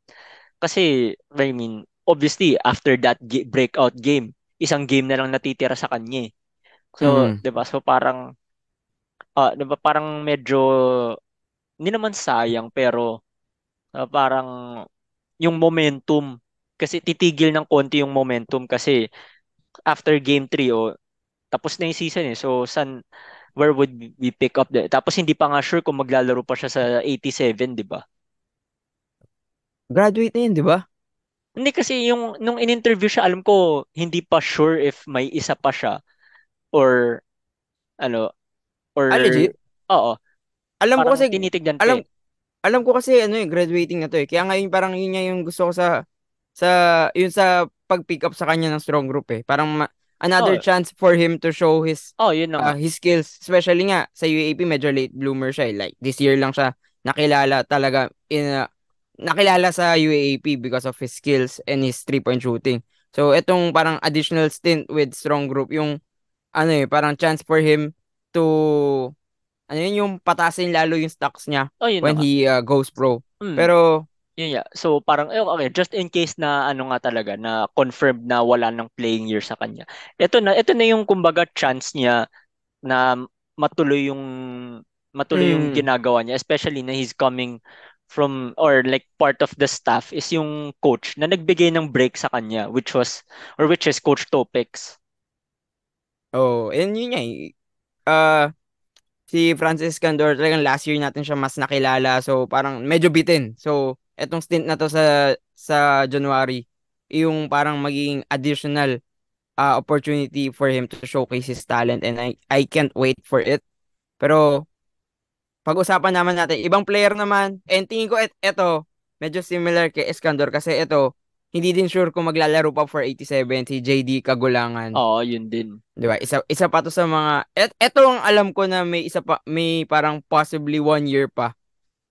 S1: kasi I mean, obviously after that breakout game, isang game na lang natitira sa kanya eh. So,
S2: Mm.
S1: 'di ba? So parang 'di ba parang medyo hindi naman sayang pero parang yung momentum kasi titigil ng konti yung momentum kasi after game 3 tapos na yung season eh. So where would we pick up tapos hindi pa nga sure kung maglalaro pa siya sa 87, 'di ba?
S2: Graduate na yun, di ba?
S1: Hindi kasi yung nung in-interview siya, alam ko hindi pa sure if may isa pa siya or ano or
S2: Legit.
S1: oo,
S2: Alam ko
S1: parang
S2: kasi,
S1: tinitignan pa
S2: alam,
S1: eh.
S2: alam ko kasi ano eh, graduating na to eh. Kaya ngayon parang yun nga yung gusto ko sa, yun sa pag-pick up sa kanya ng strong group eh. Parang another
S1: Oh,
S2: chance for him to show
S1: yun na nga.
S2: his skills. Especially nga sa UAP, medyo late bloomer siya eh. Like this year lang siya nakilala talaga nakilala sa UAAP because of his skills and his 3-point shooting. So etong parang additional stint with strong group yung ano eh, parang chance for him to ano yun, yung patasin lalo yung stocks niya
S1: Yun na
S2: when
S1: nga.
S2: he goes pro.
S1: Hmm.
S2: Pero,
S1: Yun nga. So parang okay, just in case na ano nga talaga na confirmed na wala ng playing year sa kanya. Ito na yung kumbaga chance niya na matuloy yung matuloy yung
S2: mm,
S1: ginagawa niya, especially na he's coming from or like part of the staff is yung coach na nagbigay ng break sa kanya which is Coach Topex.
S2: and yun nga uh, si Francis Candor talagang last year natin siya mas nakilala. So, parang medyo bitin. So, etong stint na to sa January, yung parang magiging additional opportunity for him to showcase his talent and I can't wait for it. Pero, pag-usapan naman natin, ibang player naman, and tingin ko eto, medyo similar kay Escandor kasi eto, hindi din sure kung maglalaro pa for 87 si JD Kagulangan.
S1: Oo, yun din.
S2: 'Di ba? Isa pa to sa mga eto ang alam ko na may parang possibly 1 year pa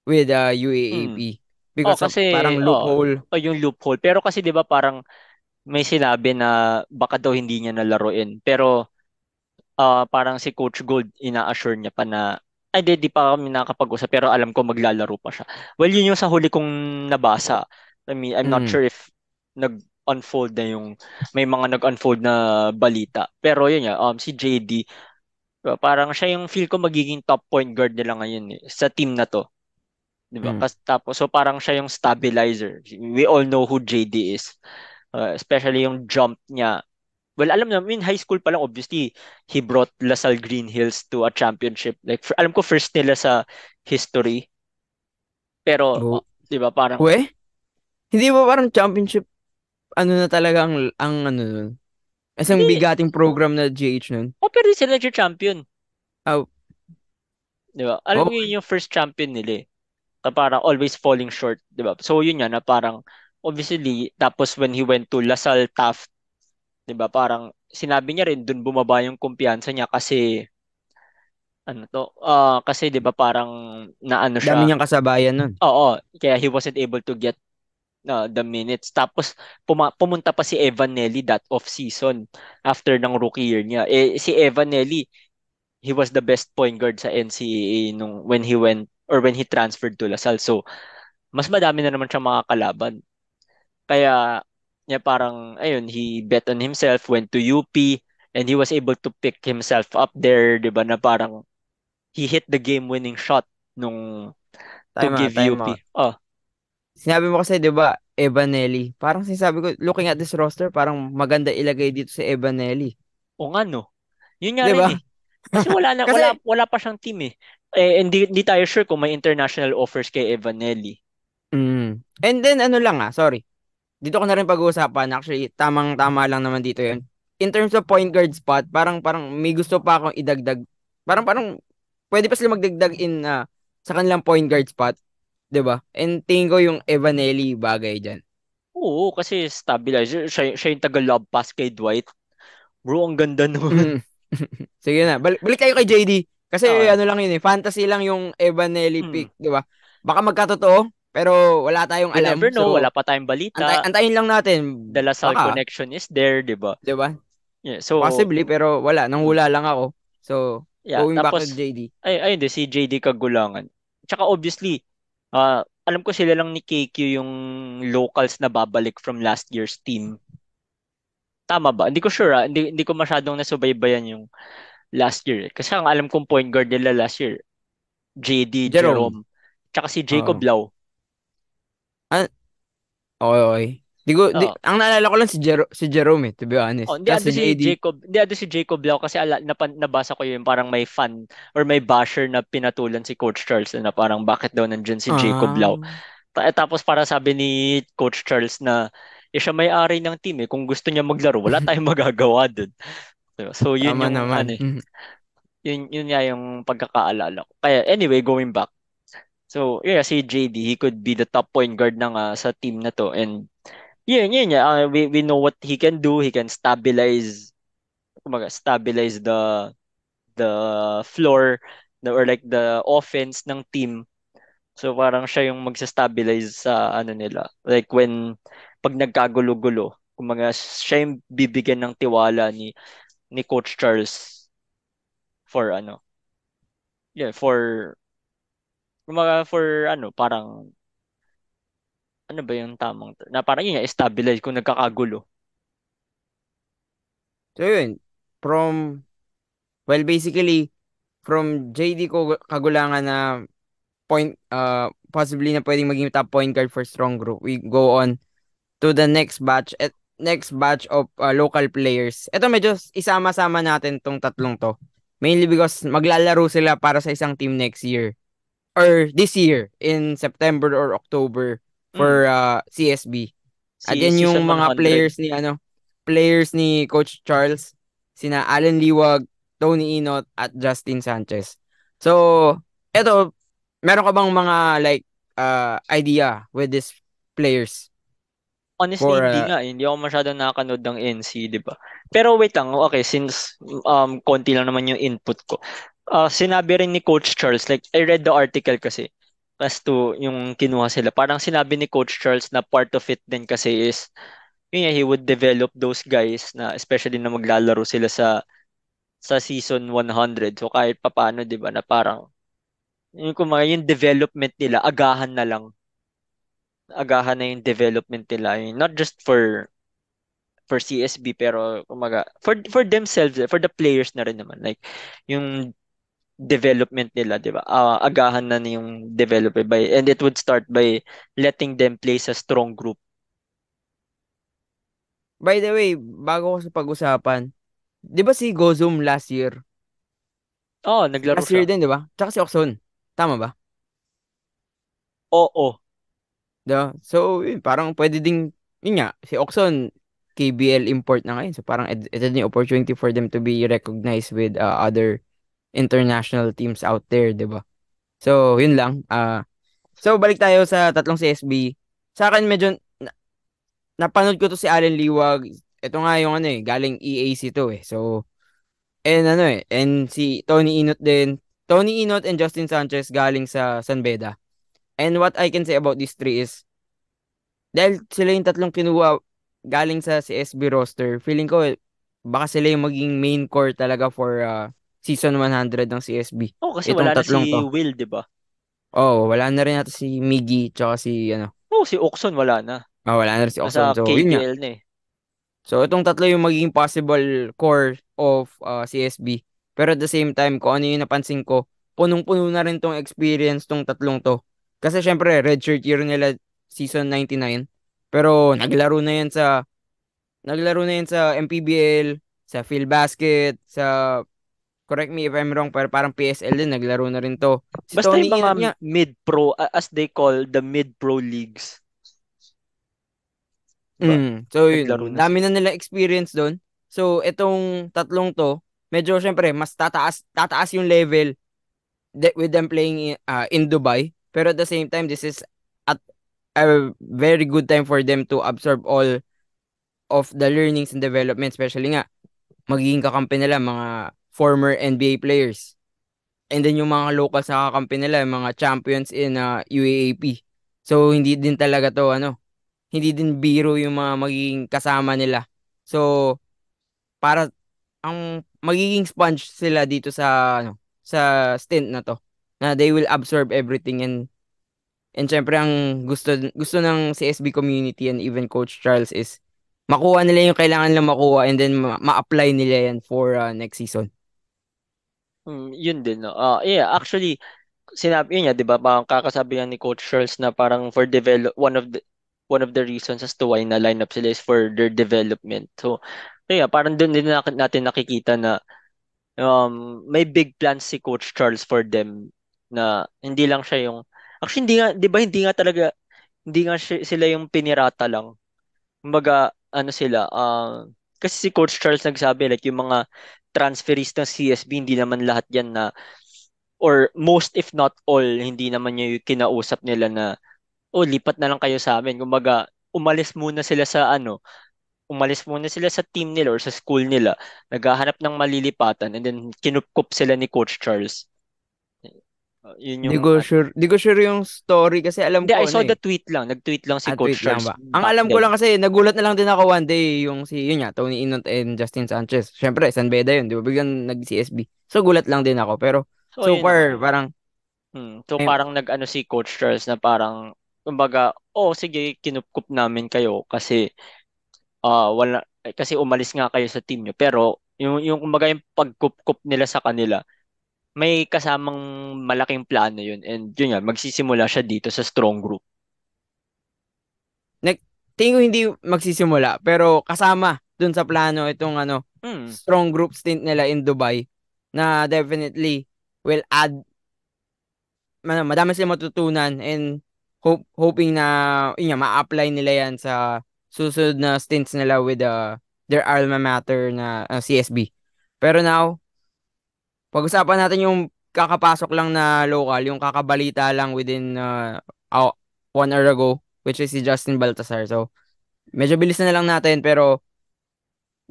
S2: with
S1: Hmm.
S2: UAAP because of
S1: Kasi
S2: parang loophole.
S1: yung loophole. Pero kasi 'di ba parang may sinabi na baka daw hindi niya nalaruin. Pero parang si Coach Gold ina-assure niya pa na ay di pa kami nakakapag-usap pero alam ko maglalaro pa siya. Well, yun yung sa huli kong nabasa. I mean, I'm not
S2: Mm,
S1: sure if nag-unfold na yung may mga nag-unfold na balita. Pero yun nga, si JD, parang siya yung feel ko magiging top point guard nila ngayon sa team na to. 'Di ba?
S2: mm.
S1: Tapos so parang siya yung stabilizer. We all know who JD is. Especially yung jump niya. Well, alam na, in high school pa lang, obviously, he brought LaSalle Green Hills to a championship. Like, alam ko first nila sa history. Pero,
S2: Oh,
S1: 'di ba, parang,
S2: we? Hindi ba parang championship ano na talaga ang ano nun? Isang
S1: hindi,
S2: bigating program na GH nun.
S1: pero sila yung champion.
S2: Oh,
S1: 'Di ba? Alam
S2: oh,
S1: mo yun yung first champion nila eh. Na parang always falling short, 'di ba? So, yun nga, na parang, obviously, tapos when he went to LaSalle Taft, 'di ba, parang, sinabi niya rin, dun bumaba yung kumpiyansa niya kasi, kasi 'di ba parang naano
S2: dami
S1: siya.
S2: niyang kasabayan nun.
S1: Oo, kaya he wasn't able to get the minutes. Tapos pumunta pa si Evan Nelly that off season after ng rookie year niya. Si Evan Nelly, he was the best point guard sa NCAA nung when he went or when he transferred to LaSalle. So mas madami na naman siyang mga kalaban. Kaya parang ayun, he bet on himself, went to UP, and he was able to pick himself up there, 'di ba? Na parang he hit the game-winning shot nung to
S2: Time out,
S1: give
S2: time out.
S1: UP. Oh,
S2: Sinabi mo kasi, di ba, Evanelli. Parang sinasabi ko, looking at this roster, parang maganda ilagay dito si Evanelli.
S1: o nga no. Yun nga
S2: Di
S1: rin
S2: ba?
S1: eh. Kasi
S2: Kasi,
S1: wala pa siyang team eh. Hindi tayo sure kung may international offers kay Evanelli.
S2: and then ano lang sorry. Dito ko na rin pag-uusapan. Actually, tamang-tama lang naman dito yun. In terms of point guard spot, parang may gusto pa akong idagdag. Parang pwede pa sila magdagdag sa kanilang point guard spot. 'Di ba? And tingin ko yung Evanelli bagay diyan.
S1: Oo, kasi stabilizer. Siya yung taga-lob pass kay Dwight. Bro, ang ganda nun.
S2: Mm. Sige na. Balik kayo kay JD. Kasi
S1: Okay.
S2: ano lang yun fantasy lang yung Evanelli
S1: Hmm.
S2: pick, 'di ba? Baka magkatotoo, pero wala tayong
S1: You never
S2: alam.
S1: know.
S2: So,
S1: Wala pa tayong balita.
S2: antayin lang natin.
S1: The LaSalle
S2: Baka,
S1: connection is there, di ba?
S2: 'di ba?
S1: Yeah, so,
S2: Possibly, pero wala.
S1: hmm,
S2: Nanghula lang ako. So,
S1: yeah.
S2: going back to
S1: Tapos,
S2: JD.
S1: ayun din, si JD Kagulangan. Tsaka obviously, alam ko sila lang ni KQ yung locals na babalik from last year's team. Tama ba? Hindi ko sure hindi ko masyadong nasubaybayan yung last year. Kasi ang alam kong point guard nila last year, JD,
S2: Jerome.
S1: Jerome, tsaka si Jacob
S2: Oo.
S1: Lau.
S2: Ah, okay, okay.
S1: Oh,
S2: Ang naalala ko lang si Jerome to be honest.
S1: hindi
S2: Tapos
S1: ando
S2: si
S1: si
S2: JD.
S1: Jacob, hindi ando si Jacob Lau kasi nabasa ko yun parang may fan or may basher na pinatulan si Coach Charles na parang bakit daw nandyan si Jacob
S2: Ah,
S1: Lau. Tapos para sabi ni Coach Charles na siya may-ari ng team eh. Kung gusto niya maglaro, wala tayong magagawa dun. So yun
S2: tama
S1: yung
S2: naman.
S1: ano eh. Yun nga yung pagkakaalala ko. Kaya anyway, going back. So yeah, si JD, he could be the top point guard ng sa team na to. And yeah. We know what he can do. He can stabilize the floor or like the offense ng team. So parang siya yung magsa-stabilize sa ano nila. Like pag nagkagulo-gulo, kumaga siya yung bibigyan ng tiwala ni Coach Charles for ano. Yeah, for ano, parang ano ba yung tamang na parang yun, stabilize kung nagkakagulo.
S2: So yun, from, well, basically, from JD ko kagulangan na possibly na pwedeng maging top point guard for strong group. We go on to the next batch of local players. Ito medyo isama-sama natin tong tatlong to. Mainly because maglalaro sila para sa isang team next year or this year in September or October
S1: Mm,
S2: for CSB. At
S1: si
S2: yan
S1: season
S2: yung mga
S1: 100.
S2: players ni Coach Charles, sina Allen Liwag, Tony Inot at Justin Sanchez. So, eto, meron ka bang mga like idea with these players
S1: Honestly,
S2: for
S1: hindi nga. Hindi ako masyadong nakakanood ng NC, di ba? Pero wait lang, okay, since konti lang naman yung input ko. Sinabi rin ni Coach Charles, like, I read the article kasi, as to yung kinuha sila. Parang sinabi ni Coach Charles na part of it din kasi is, yun nga, he would develop those guys na, especially na maglalaro sila sa season 100. So kahit papaano, di ba, na parang, yung development nila, agahan na yung development nila. Not just for CSB pero kumaga for themselves for the players na rin naman like yung development nila 'di ba agahan na yung development and it would start by letting them play sa strong group.
S2: by the way, bago ko sa pag-usapan, 'di ba si Gozum last year?
S1: Naglaro
S2: Last year
S1: siya.
S2: din, 'di ba? Tsaka si Oxon. Tama ba?
S1: Oo.
S2: 'Di ba? So, yun, parang pwede ding yun nga, si Oxon KBL import na ngayon. So parang ito din yung opportunity for them to be recognized with other international teams out there, 'di ba? So, yun lang. So balik tayo sa tatlong CSB. Sa akin medyo napanood ko to si Allen Liwag. Ito nga yung ano galing EAC to So, and si Tony Inot din. Tony Inot and Justin Sanchez galing sa San Beda. And what I can say about these three is dahil sila yung tatlong kinuha galing sa CSB roster, feeling ko baka sila yung maging main core talaga for season 100 ng CSB.
S1: Oh, kasi
S2: Itong
S1: wala na si
S2: tatlong to.
S1: Will, 'di ba?
S2: Oh, wala na rin natin si Miggy tsaka si ano.
S1: Oh, si Okson wala na.
S2: Wala na rin si
S1: Nasa
S2: Oxon. So, yun nga.
S1: KBL na eh.
S2: So, itong tatlo yung magiging possible core of CSB. Pero at the same time, kung ano yung napansin ko, punong-puno na rin tong experience tong tatlong to. Kasi syempre, redshirt year nila season 99. Pero naglaro na yan sa MPBL, sa Phil Basket, sa correct me if I'm wrong, pero parang PSL din naglaro na rin to. Si
S1: Basta yung
S2: Tony
S1: mga
S2: Inat nga.
S1: mid-pro, as they call the mid-pro leagues, 'di ba?
S2: So
S1: Naglaro
S2: yun,
S1: na
S2: dami
S1: sila.
S2: na nila experience doon. So itong tatlong to, medyo syempre mas tataas yung level with them playing in Dubai. Pero at the same time, this is at a very good time for them to absorb all of the learnings and development, especially nga magiging kakampi nila mga former NBA players. And then yung mga locals na kakampi nila, yung mga champions in UAAP. So hindi din talaga to hindi din biro yung mga magiging kasama nila. So, para ang magiging sponge sila dito sa stint na to. Na they will absorb everything, and syempre ang gusto gusto ng CSB community and even Coach Charles is makuha nila yung kailangan nilang makuha, and then ma-apply nila yan for next season.
S1: Yun din, no. Yeah, actually, sinabi niya, 'di ba, parang kakasabihan ni Coach Charles na parang for develop one of the reasons as to why na line up sila is for their development. So, yeah, parang doon din natin nakikita na may big plans si Coach Charles for them na hindi lang siya yung actually hindi nga 'di ba hindi nga sila yung pinirata lang. Kumbaga ano sila kasi si Coach Charles nagsabi like yung mga transferees ng CSB hindi naman lahat yan na or most if not all hindi naman niya yung kinausap nila na oh lipat na lang kayo sa amin. Kumbaga umalis muna sila sa team nila or sa school nila, naghahanap ng malilipatan and then kinupkup sila ni Coach Charles. Yun yung
S2: Di ko sure yung story kasi alam
S1: hindi, I
S2: ko
S1: saw the tweet lang. Nag-tweet lang si Coach
S2: Wait lang
S1: Charles
S2: ba? Ang
S1: back
S2: alam ko
S1: then.
S2: lang kasi, nagulat na lang din ako one day yung yun nga, Tony Inot and Justin Sanchez. Syempre, San Beda yun, di ba? Biglang nag-CSB. So, gulat lang din ako. Pero,
S1: So,
S2: so
S1: yun na nga.
S2: far, parang,
S1: So,
S2: eh,
S1: parang nag-ano si Coach Charles na parang, kumbaga, oh, sige, kinupkup namin kayo kasi, kasi umalis nga kayo sa team nyo. Pero, yung kumbaga yung pagkupkup nila sa kanila, may kasamang malaking plano yun. And yun nga, magsisimula siya dito sa strong group.
S2: nag, tingin ko hindi magsisimula. Pero, kasama dun sa plano itong
S1: Hmm.
S2: strong group stint nila in Dubai na definitely will add, madami silang matutunan, and hoping na, yun nga, ma-apply nila yan sa susunod na stints nila with their alma mater na CSB. Pero now, pag-usapan natin yung kakapasok lang na local, yung kakabalita lang within 1 hour ago, which is si Justin Baltasar. So, medyo bilis na lang natin, pero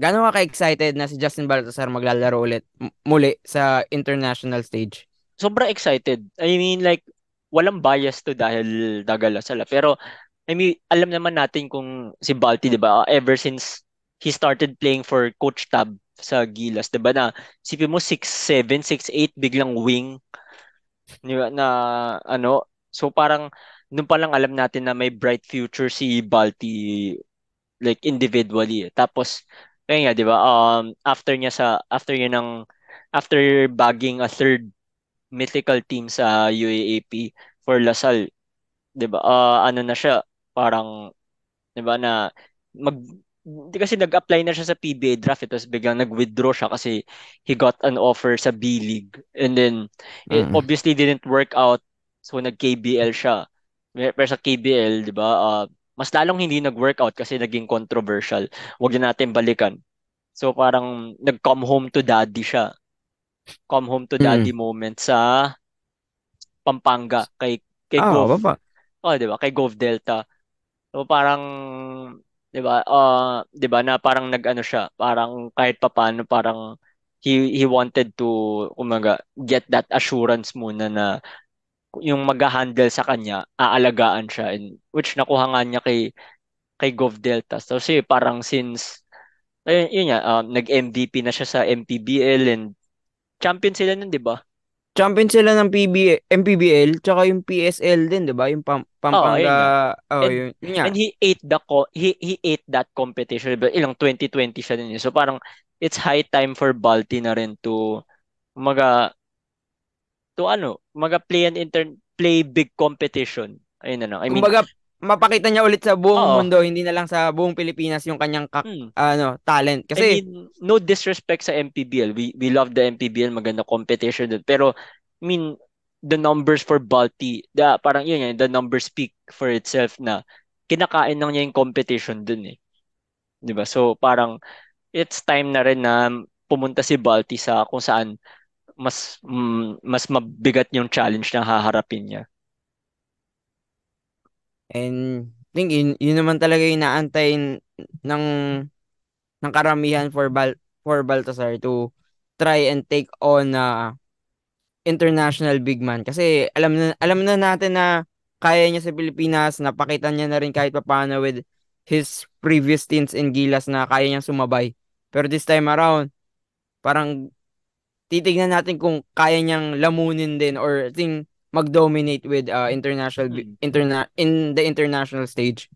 S2: gaano ka ka-excited na si Justin Baltasar maglalaro ulit muli sa international stage?
S1: Sobra excited. I mean, like, walang bias to dahil Dagala sala. Pero, I mean, alam naman natin kung si Balti, di ba, ever since he started playing for Coach Tab sa Gilas, di ba, na sipin mo 6'7", 6'8", biglang wing, di ba, na ano, so parang, nung pa lang alam natin na may bright future si Balti, like, individually. Tapos, kaya nga, di ba, after bagging a third mythical team sa UAAP for Lasal, 'di ba? Ano na siya, parang 'di ba na mag di kasi nag-apply na siya sa PBA draft tapos biglang nag-withdraw siya kasi he got an offer sa B League and then it
S2: Mm.
S1: obviously didn't work out so nag-KBL siya. Pero sa KBL, 'di ba? Mas lalong hindi nag-workout kasi naging controversial. Huwag na natin balikan. So parang nag-come home to daddy siya. Come home to daddy
S2: Mm.
S1: moment sa Pampanga kay Gov.
S2: Baba.
S1: Oh, 'di ba? Kay Gov Delta. So parang 'di ba? 'Di ba na parang nag-ano siya, parang kahit papaano parang he wanted to kumaga get that assurance muna na yung mag-handle sa kanya, aalagaan siya, and which nakuha nga niya kay Gov Delta. So kasi parang since ayun, yun nga, nag-MVP na siya sa MPBL and champion sila nun, 'di ba?
S2: Champion sila ng MPBL tsaka yung PSL din, 'di ba? Yung
S1: Oo, ayun nga.
S2: Pampanga, oh,
S1: And
S2: yun nga.
S1: and he ate that competition. But ilang 2020 siya din. So parang it's high time for Balti na rin to maga play play big competition. Ayun na lang. I mean,
S2: Kumbaga, mapakita niya ulit sa buong
S1: oo.
S2: mundo, hindi na lang sa buong Pilipinas yung kanyang
S1: Hmm.
S2: talent.
S1: I
S2: Kasi
S1: mean, no disrespect sa MPBL. We love the MPBL, maganda competition dun. Pero I mean, the numbers for Balti, parang yun yan, the numbers speak for itself na kinakain lang niya yung competition dun eh. 'Di ba? So parang it's time na rin na pumunta si Balti sa kung saan mas mabigat yung challenge na haharapin niya.
S2: and I think yun naman talaga yung inaantay ng karamihan for Baltasar to try and take on international big man kasi alam na natin na kaya niya sa Pilipinas, napakita niya na rin kahit papaano with his previous stints in Gilas na kaya niyang sumabay. Pero this time around, parang titignan natin kung kaya niyang lamunin din or mag-dominate with
S1: Hmm.
S2: in the international stage.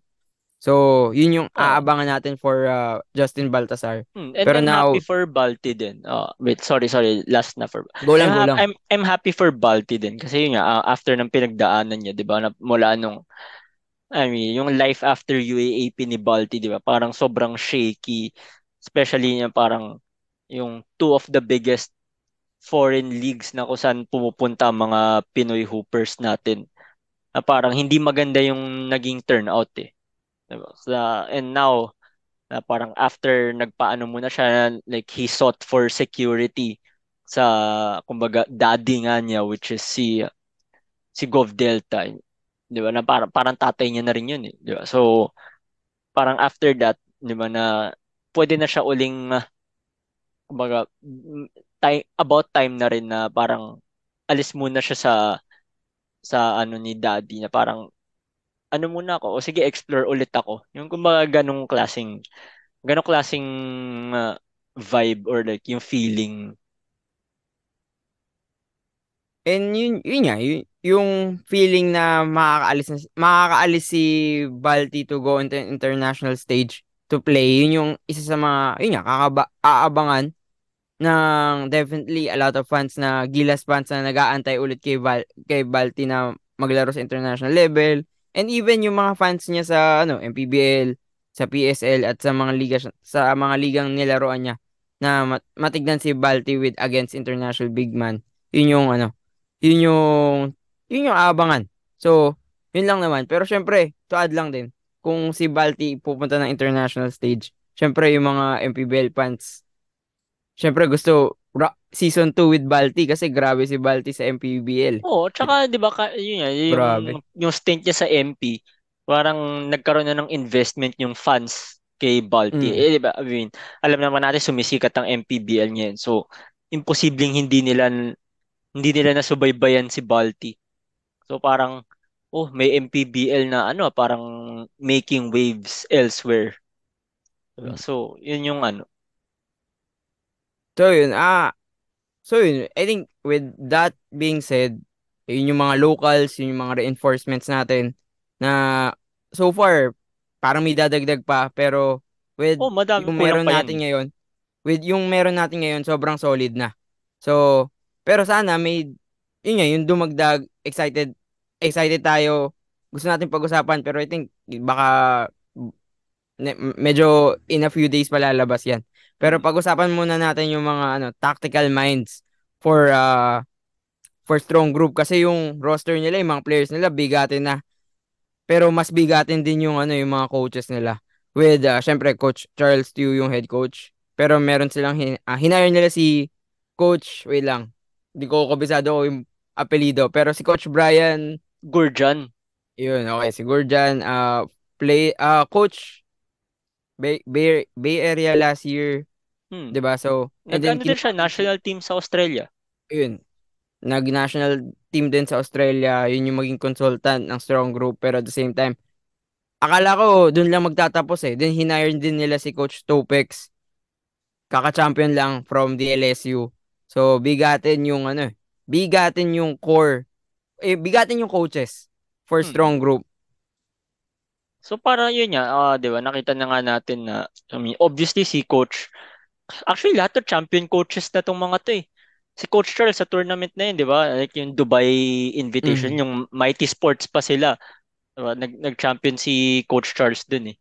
S2: So, yun yung
S1: Oh.
S2: aabangan natin for Justin Baltasar.
S1: And
S2: Pero
S1: I'm happy
S2: now,
S1: for Balti din. Wait, sorry, last na for.
S2: go lang, go lang.
S1: I'm happy for Balti din kasi yun nga after ng pinagdaanan niya, 'di ba? Mula nung I mean, yung life after UAAP ni Balti, 'di ba? Parang sobrang shaky, especially yung parang yung two of the biggest foreign leagues na kung saan pumupunta ang mga Pinoy hoopers natin. Na parang hindi maganda yung naging turnout eh. Diba? And now, na parang after nagpaano muna siya, like he sought for security sa, kumbaga, daddy nga niya, which is si Gov Delta. Di ba? Na parang tatay niya na rin yun eh. Di ba? So, parang after that, di ba, na pwede na siya uling, kumbaga, about time na rin na parang alis muna siya sa ano ni daddy na parang ano muna ako o sige explore ulit ako yung kumbaga ganong klaseng uh, vibe or like yung feeling.
S2: And yun nga, yung feeling na makakaalis si Balti to go into international stage to play, yun yung isa sa mga, yun nga, aabangan ng definitely a lot of fans na Gilas fans na nag-aantay ulit kay Balti na maglaro sa international level. And even yung mga fans niya sa MPBL, sa PSL at sa mga ligang nilaruan niya na matignan si Balti with against international big man. Yun yung yun yung yun yung aabangan. So, yun lang naman. Pero syempre, to add lang din, kung si Balti pupunta ng international stage, syempre yung mga MPBL fans syempre gusto season 2 with Balti kasi grabe si Balti sa MPBL.
S1: Oo, tsaka 'di ba yun nga,
S2: Grabe.
S1: yung stint niya sa MP, parang nagkaroon na ng investment yung fans kay Balti.
S2: Mm.
S1: 'Di ba? I mean, alam naman natin sumisikat ang MPBL ngayon. So, imposibleng hindi nila nasubaybayan si Balti. So parang may MPBL na parang making waves elsewhere. Diba?
S2: Mm.
S1: So, yun yung ano.
S2: So yun, I think with that being said, yun yung mga locals, yun yung mga reinforcements natin na so far parang may dadagdag pa pero with
S1: Madami
S2: yung
S1: kulang
S2: meron
S1: pa yan
S2: natin
S1: eh.
S2: ngayon, sobrang solid na. So, pero sana yun nga, yung dumagdag, excited tayo. Gusto natin pag-usapan, pero I think baka medyo in a few days pa lalabas yan. Pero
S1: Hmm.
S2: pag-usapan muna natin yung mga tactical minds for strong group kasi yung roster nila, yung mga players nila bigatin na. Pero mas bigatin din yung yung mga coaches nila. With syempre Coach Charles Tiu yung head coach. Pero meron silang hinire nila si Coach, wait lang. Hindi ko kabisado ko yung apelido, pero si Coach Brian,
S1: Gurjan.
S2: yun, okay, siguro dyan, coach Bay Area last year,
S1: Hmm.
S2: 'di ba? So, and then
S1: Nag-ano din siya,
S2: kinuha din
S1: national team sa Australia.
S2: yun, nag-national team din sa Australia, yun yung maging consultant ng strong group, pero at the same time, akala ko dun lang magtatapos eh. Then hinire din nila si Coach Topex, kaka-champion lang from the LSU. So bigatin yung ano, bigatin yung core, bigatin yung coaches for
S1: Hmm.
S2: strong group.
S1: So para yun nga, 'di ba? Nakita na nga natin na I mean, obviously si coach. Actually, lahat to champion coaches na tong mga to eh. Si Coach Charles sa tournament na yun, 'di ba? Like yung Dubai Invitation,
S2: Mm.
S1: yung Mighty Sports pa sila. 'Di ba? Nag-champion si Coach Charles dun eh.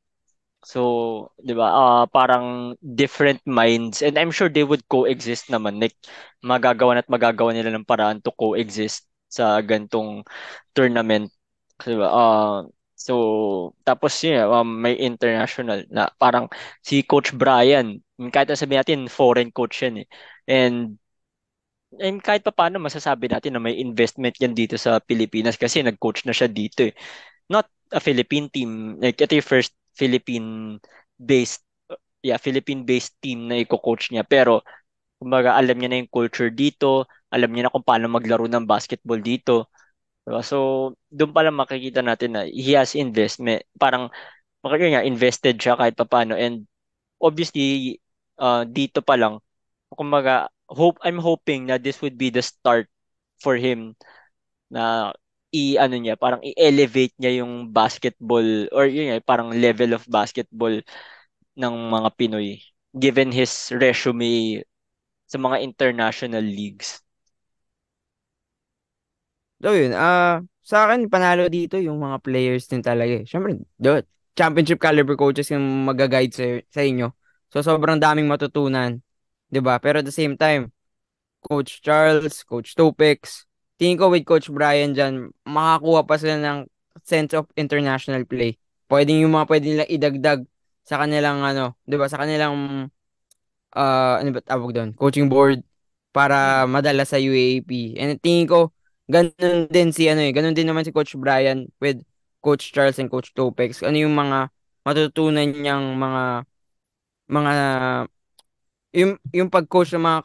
S1: So, 'di ba? Parang different minds and I'm sure they would coexist naman. Like magagawa nila ng paraan to coexist sa gantong tournament. 'Di ba? So tapos yun, may international na parang si Coach Brian, kahit na sabihin natin foreign coach yan eh. And kahit pa paano masasabi natin na may investment yan dito sa Pilipinas kasi nag-coach na siya dito eh. Not a Philippine team. Like, ito yung first Philippine-based, yeah, Philippine-based team na i-coach niya. Pero, kumbaga, alam niya na yung culture dito, alam niya na kung paano maglaro ng basketball dito. Diba? So, doon pa lang makikita natin na he has investment. Parang, makikita niya, invested siya kahit pa paano. And, obviously, dito pa lang, kumbaga, I'm hoping na this would be the start for him na ano niya, parang i-elevate niya yung basketball or yun nga, parang level of basketball ng mga Pinoy given his resume sa mga international leagues.
S2: So yun, sa akin panalo dito yung mga players din talaga eh. Syempre, championship caliber coaches yung mag-guide sa inyo. So sobrang daming matutunan, 'di ba? Pero at the same time, Coach Charles, Coach Topex, tingin ko with Coach Brian dyan, makakuha pa sila ng sense of international play. Pwede nilang idagdag sa kanilang ano, 'di ba? Sa kanilang ano ba tawag doon? Coaching board para
S1: Hmm.
S2: madala sa UAAP. And tingin ko ganun din si ano eh, ganun din naman si Coach Brian with Coach Charles and Coach Topex. Ano yung mga matutunan niyang mga yung pag-coach ng mga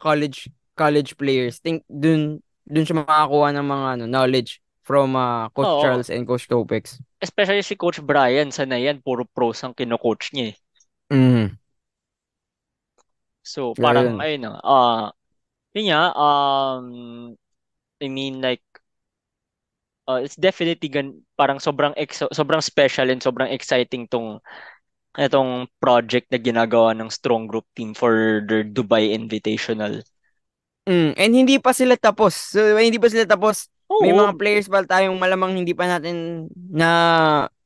S2: college players. Think dun siya makakuha ng mga ano, knowledge from Coach
S1: Oo,
S2: Charles and Coach Topex.
S1: especially si Coach Brian, sanay yan, puro pros ang kino-coach niya eh.
S2: Mm.
S1: So,
S2: So
S1: parang,
S2: yun.
S1: ayun na, yun nga, I mean, like, it's definitely parang sobrang special and sobrang exciting itong project na ginagawa ng Strong Group team for their Dubai Invitational.
S2: And hindi pa sila tapos. So hindi pa sila tapos. May
S1: Oo,
S2: mga players pa tayong malamang hindi pa natin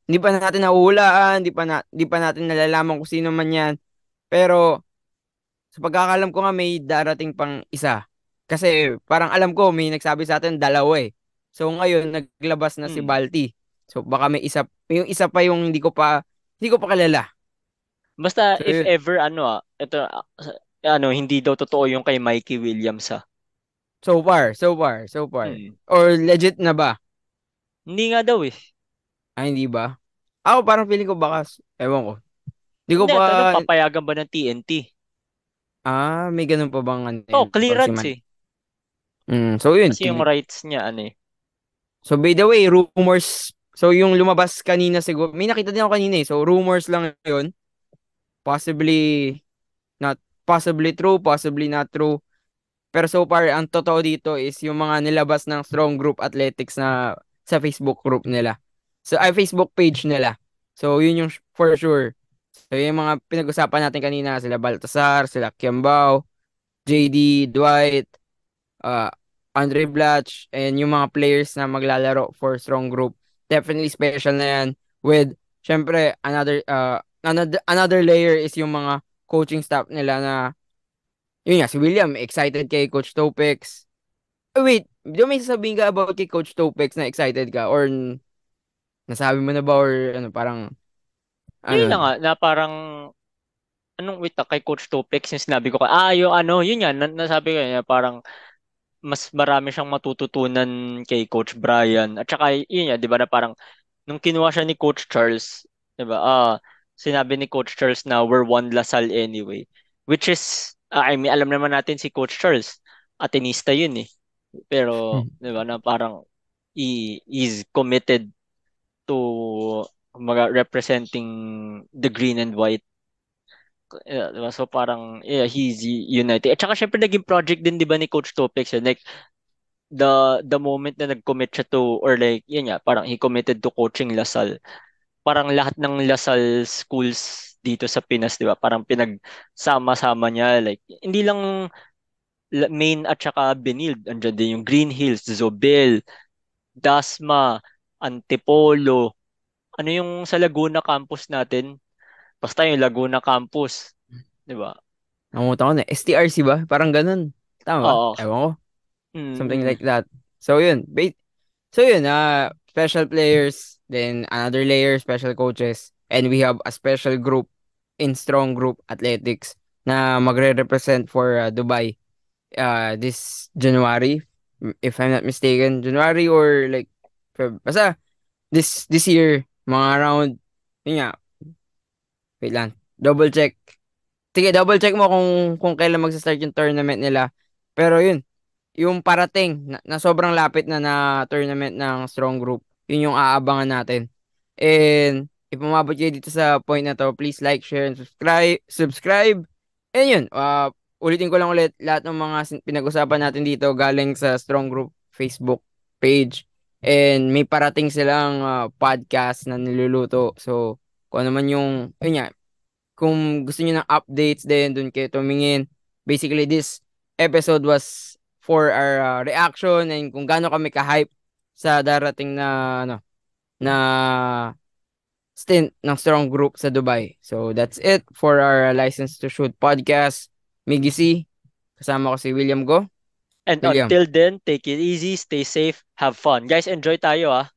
S2: nahuhulaan, hindi pa natin nalalaman kung sino man 'yan. Pero sa pagkakalam ko nga may darating pang isa. Kasi parang alam ko may nagsabi sa atin dalawa eh. So ngayon naglabas na si
S1: mm.
S2: Balti. So baka yung isa pa yung hindi ko pa kilala.
S1: Basta
S2: So
S1: if
S2: yun.
S1: ever ito ano hindi daw totoo yung kay Mikey Williams ha.
S2: So far.
S1: Hmm.
S2: Or legit na ba?
S1: Hindi nga daw eh.
S2: Ay, hindi ba? Ako parang feeling ko baka, ewan ko. Hindi ko
S1: Hindi,
S2: pa,
S1: tanong papayagan ba ng TNT?
S2: may ganun pa bang ano
S1: Oh,
S2: yan, pag si
S1: clearance
S2: Man.
S1: eh.
S2: So yun.
S1: Kasi yung rights niya ano eh.
S2: So by the way, rumors, so yung lumabas kanina siguro, may nakita din ako kanina eh. So rumors lang yun. Possibly possibly true, possibly not true. Pero so far, ang totoo dito is yung mga nilabas ng Strong Group Athletics na sa Facebook group nila. So, ay, Facebook page nila. So, yun yung for sure. So, yung mga pinag-usapan natin kanina, sila Baltasar, sila Kiambao, JD, Dwight, uh, Andre Blatch, and yung mga players na maglalaro for Strong Group. Definitely special na yan. With, syempre, another layer is yung mga coaching staff nila na yun nga, si William, excited kay Coach Topex. Wait, di ba may sasabihin ka about kay Coach Topex na excited ka? Or nasabi mo na ba? Or ano, parang,
S1: Yun lang
S2: ano?
S1: nga na parang anong wait kay Coach Topex yung sinabi ko yung yun nga nasabi ko niya parang mas marami siyang matututunan kay Coach Brian at saka yun nga 'di ba na parang nung kinuha siya ni Coach Charles 'di ba sinabi ni Coach Charles na we're one Lasal anyway which is I mean alam naman natin si Coach Charles Atenista yun eh Pero, di ba, na parang is committed to mga representing the green and white. Yeah, di ba? So parang yeah, he's united. At saka syempre naging project din 'di ba ni Coach Topex yun. Like the moment na nag-commit siya to or like yun nga, parang he committed to coaching Lasal. Parang lahat ng Lasal schools dito sa Pinas, 'di ba? Parang pinagsama-sama niya like hindi lang Main at saka Benild. Andiyan din yung Green Hills, Zobel, Dasma, Antipolo. Ano yung sa Laguna campus natin? Basta yung Laguna campus, 'di ba?
S2: Nangungutan ko na. STRC ba? Parang ganun. Tama ba?
S1: Oo.
S2: Ewan ko. Something
S1: Mm.
S2: like that. So yun. So yun, special players, then another layer, special coaches, and we have a special group in Strong Group Athletics na magre-represent for Dubai this January, if I'm not mistaken. January or like, basta this year, mga around, yun nga, wait lang, double check. Sige, double check mo kung kailan magsa-start yung tournament nila. Pero yun, yung parating na sobrang lapit na tournament ng Strong Group, yun yung aabangan natin. And if umabot kayo dito sa point na to, please like, share, and subscribe. And yun, ulitin ko lang ulit lahat ng mga pinag-usapan natin dito galing sa Strong Group Facebook page. And may parating silang podcast na niluluto. So, kung ano man yung, yun nga, kung gusto niyo ng updates din, dun kayo tumingin. Basically, this episode was for our reaction and kung gaano kami ka-hype sa darating na ano na stint ng Strong Group sa Dubai. So that's it for our License to Shoot podcast. Miggy C, kasama ko si William Go.
S1: And
S2: William.
S1: until then, take it easy, stay safe, have fun. Guys, enjoy tayo ah.